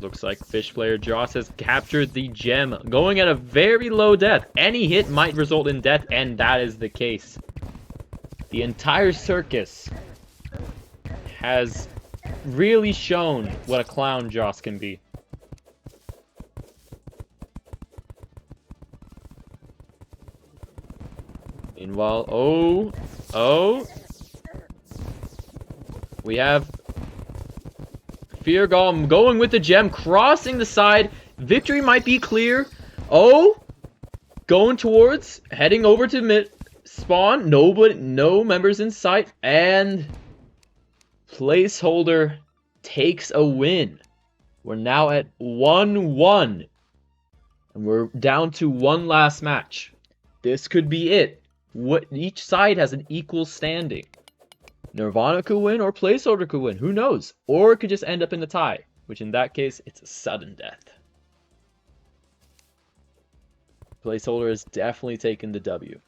Looks like fish player Joss has captured the gem, going at a very low death. Any hit might result in death, and that is the case. The entire circus has really shown what a clown Joss can be. Meanwhile, oh, we have Feargal going with the gem, crossing the side. Victory might be clear. Oh, going towards, heading over to mid spawn. No members in sight, and Placeholder takes a win. We're now at 1-1, and we're down to one last match. This could be it. Each side has an equal standing. Nirvana could win, or Placeholder could win. Who knows? Or it could just end up in a tie, which in that case, it's a sudden death. Placeholder has definitely taken the W.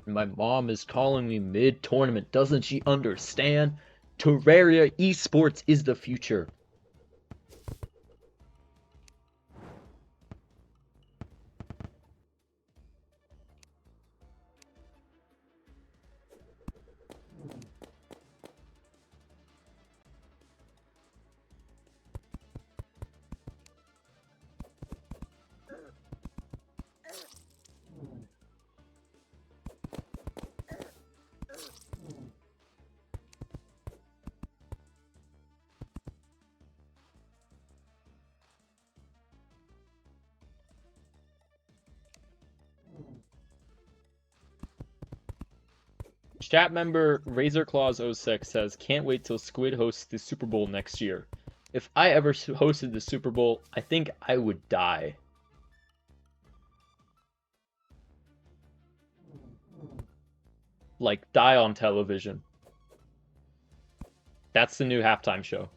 My mom is calling me mid-tournament. Doesn't she understand? Terraria esports is the future. Chat member RazorClaws06 says, can't wait till Squid hosts the Super Bowl next year. If I ever hosted the Super Bowl, I think I would die. Like, die on television. That's the new halftime show.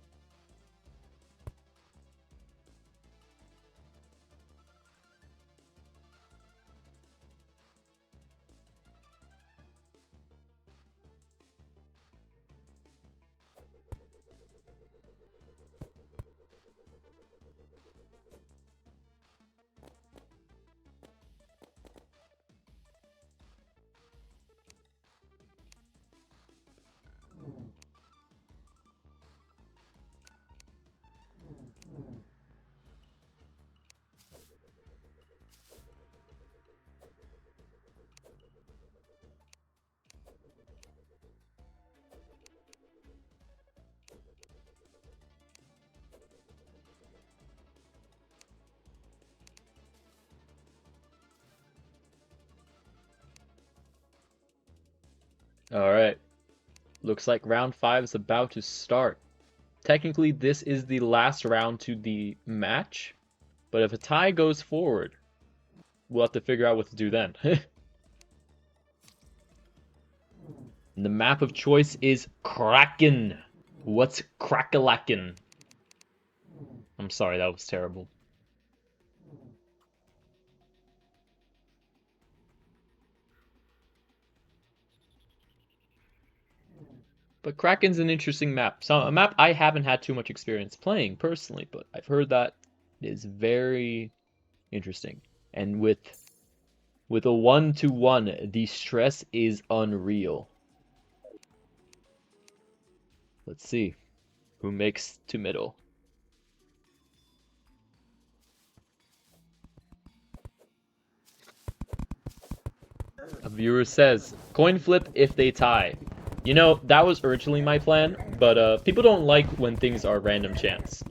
Alright. Looks like round 5 is about to start. Technically, this is the last round to the match, but if a tie goes forward, we'll have to figure out what to do then. The map of choice is Kraken. What's Crackalacken? I'm sorry, that was terrible. But Kraken's an interesting map. So a map I haven't had too much experience playing personally, but I've heard that it is very interesting. And with a 1-to-1, the stress is unreal. Let's see who makes to middle. A viewer says, coin flip if they tie. You know, that was originally my plan, but people don't like when things are random chance.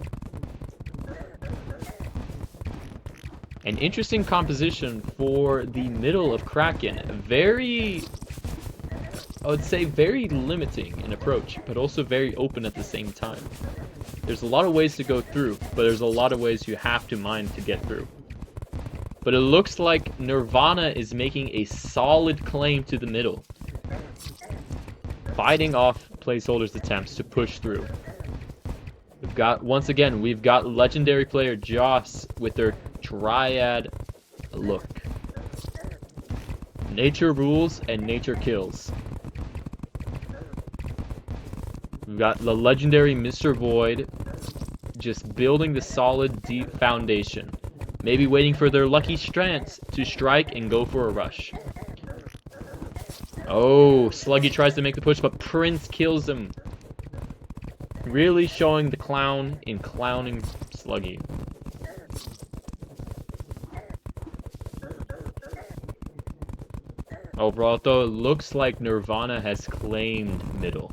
An interesting composition for the middle of Kraken. Very, I would say very limiting in approach, but also very open at the same time. There's a lot of ways to go through, but there's a lot of ways you have to mine to get through. But it looks like Nirvana is making a solid claim to the middle, fighting off Placeholder's attempts to push through. Once again, we've got legendary player Joss with their Triad look. Nature rules and nature kills. We've got the legendary Mr. Void just building the solid deep foundation. Maybe waiting for their lucky strengths to strike and go for a rush. Oh, Sluggy tries to make the push, but Prince kills him. Really showing the clown in clowning Sluggy. Overall, though, it looks like Nirvana has claimed middle.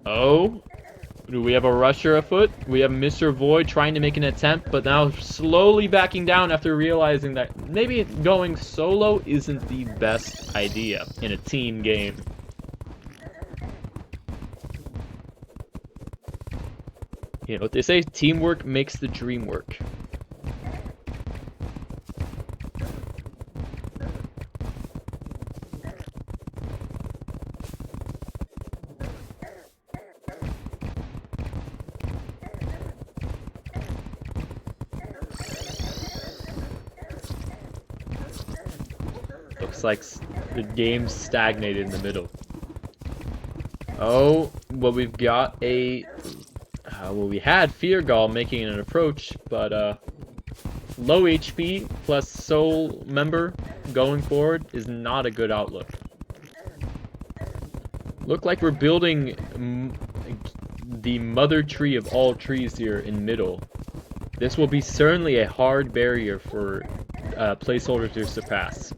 Oh, do we have a rusher afoot? We have Mr. Void trying to make an attempt, but now slowly backing down after realizing that maybe going solo isn't the best idea in a team game. You know what they say, teamwork makes the dream work. looks like the game's stagnated in the middle. Oh, well, we've got a... well, we had Feargall making an approach, but low HP plus Soul Member going forward is not a good outlook. Look like we're building the mother tree of all trees here in middle. This will be certainly a hard barrier for placeholders to surpass.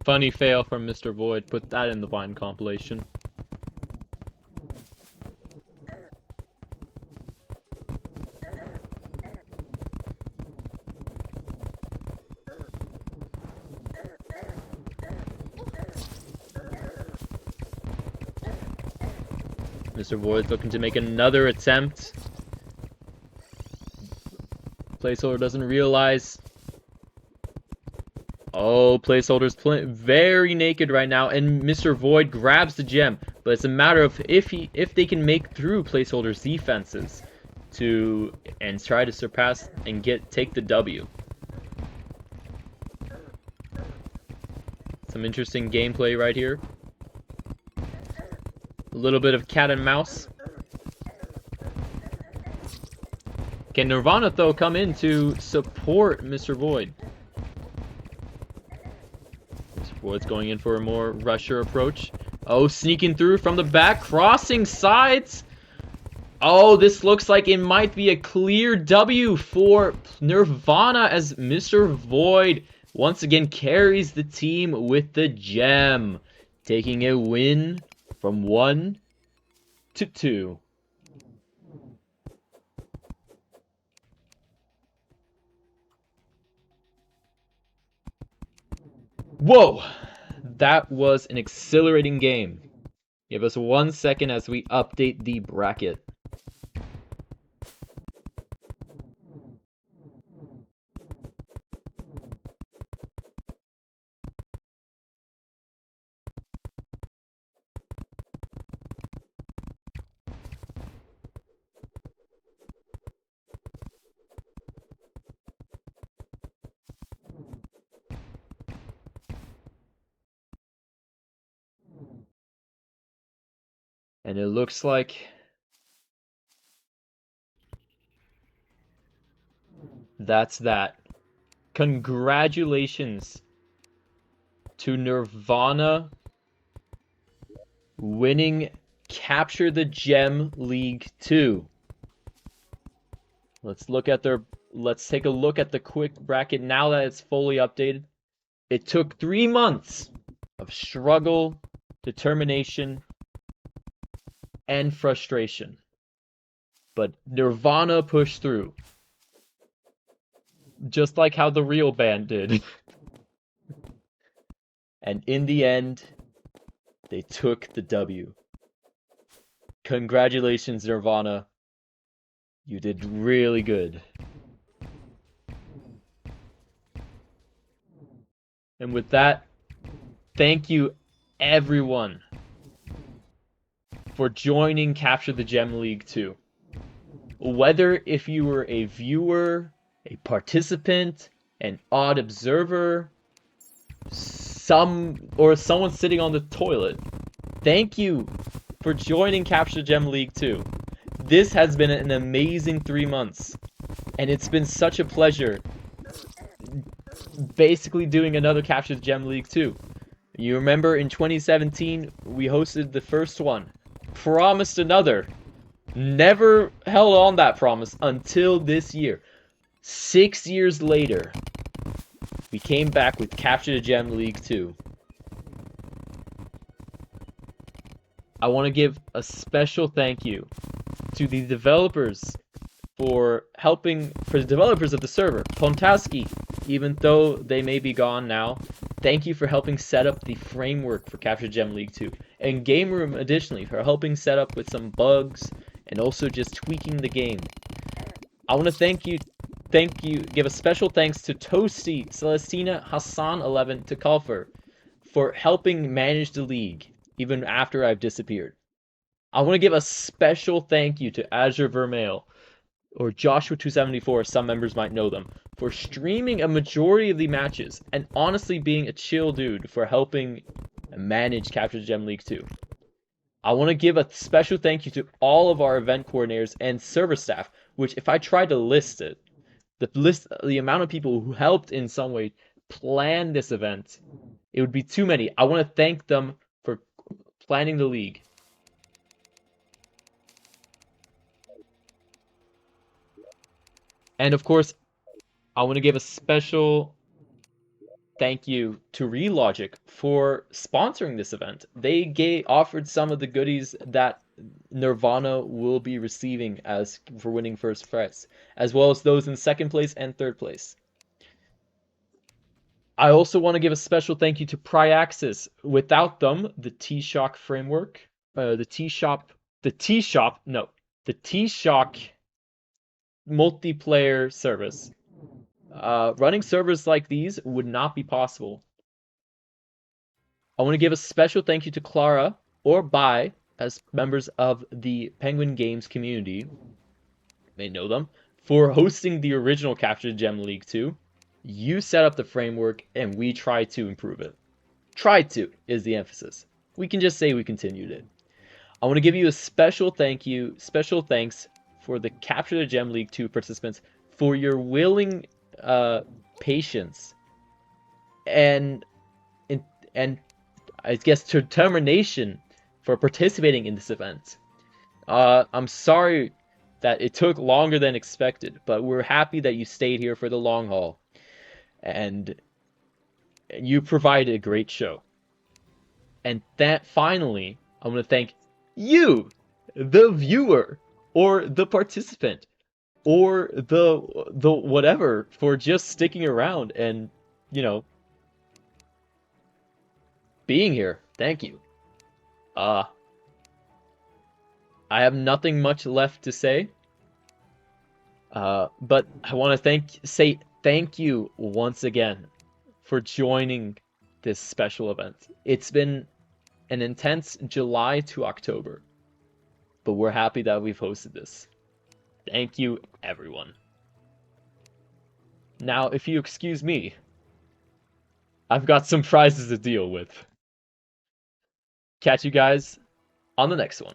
Funny fail from Mr. Void. Put that in the Vine compilation. Mr. Void's looking to make another attempt. Placeholder doesn't realize. Oh, placeholder's very naked right now, and Mr. Void grabs the gem. But it's a matter of if they can make through placeholder's defenses and try to surpass and take the W. Some interesting gameplay right here. A little bit of cat and mouse. Can Nirvana though come in to support Mr. Void? Void's going in for a more rusher approach. Oh, sneaking through from the back, crossing sides. Oh, this looks like it might be a clear W for Nirvana as Mr. Void once again carries the team with the gem, taking a win from 1 to 2. Whoa! That was an exhilarating game. Give us 1 second as we update the bracket. And it looks like that's that. Congratulations to Nirvana winning Capture the Gem League 2. Let's take a look at the quick bracket now that it's fully updated. It took 3 months of struggle, determination, and frustration. But Nirvana pushed through. Just like how the real band did. And in the end, they took the W. Congratulations, Nirvana. You did really good. And with that, thank you everyone for joining Capture the Gem League 2. Whether if you were a viewer, a participant, an odd observer, someone sitting on the toilet, thank you for joining Capture the Gem League 2. This has been an amazing 3 months, and it's been such a pleasure basically doing another Capture the Gem League 2. You remember in 2017, we hosted the first one. Promised another. Never held on that promise until this year. 6 years later, we came back with Capture the Gem League 2. I want to give a special thank you to the developers for the developers of the server, Pontaski, even though they may be gone now, thank you for helping set up the framework for Capture Gem League 2. And Game Room, additionally, for helping set up with some bugs and also just tweaking the game. I want to give a special thanks to Toasty, Celestina, Hassan11, to Kalfer for helping manage the league, even after I've disappeared. I want to give a special thank you to Azure Vermeil, or Joshua274, some members might know them, for streaming a majority of the matches, and honestly being a chill dude for helping manage Capture the Gem League 2. I want to give a special thank you to all of our event coordinators and server staff, which if I tried to list it, the amount of people who helped in some way plan this event, it would be too many. I want to thank them for planning the league. And of course, I want to give a special thank you to Relogic for sponsoring this event. They offered some of the goodies that Nirvana will be receiving as for winning first prize, as well as those in second place and third place. I also want to give a special thank you to Pryaxis. Without them, the T-Shock framework, the T-Shock multiplayer service. Running servers like these would not be possible. I want to give a special thank you to Clara or Bai, as members of the Penguin Games community, you may know them, for hosting the original Capture the Gem League 2. You set up the framework, and we tried to improve it. Tried to is the emphasis. We can just say we continued it. I want to give you a special thanks for the Capture the Gem League 2 participants for your willing patience and I guess determination for participating in this event. I'm sorry that it took longer than expected, but we're happy that you stayed here for the long haul, and you provided a great show. And that finally, I want to thank you, the viewer, or the participant, or the whatever, for just sticking around and, you know, being here. Thank you. I have nothing much left to say. But I want to say thank you once again for joining this special event. It's been an intense July to October, but we're happy that we've hosted this. Thank you, everyone. Now, if you excuse me, I've got some prizes to deal with. Catch you guys on the next one.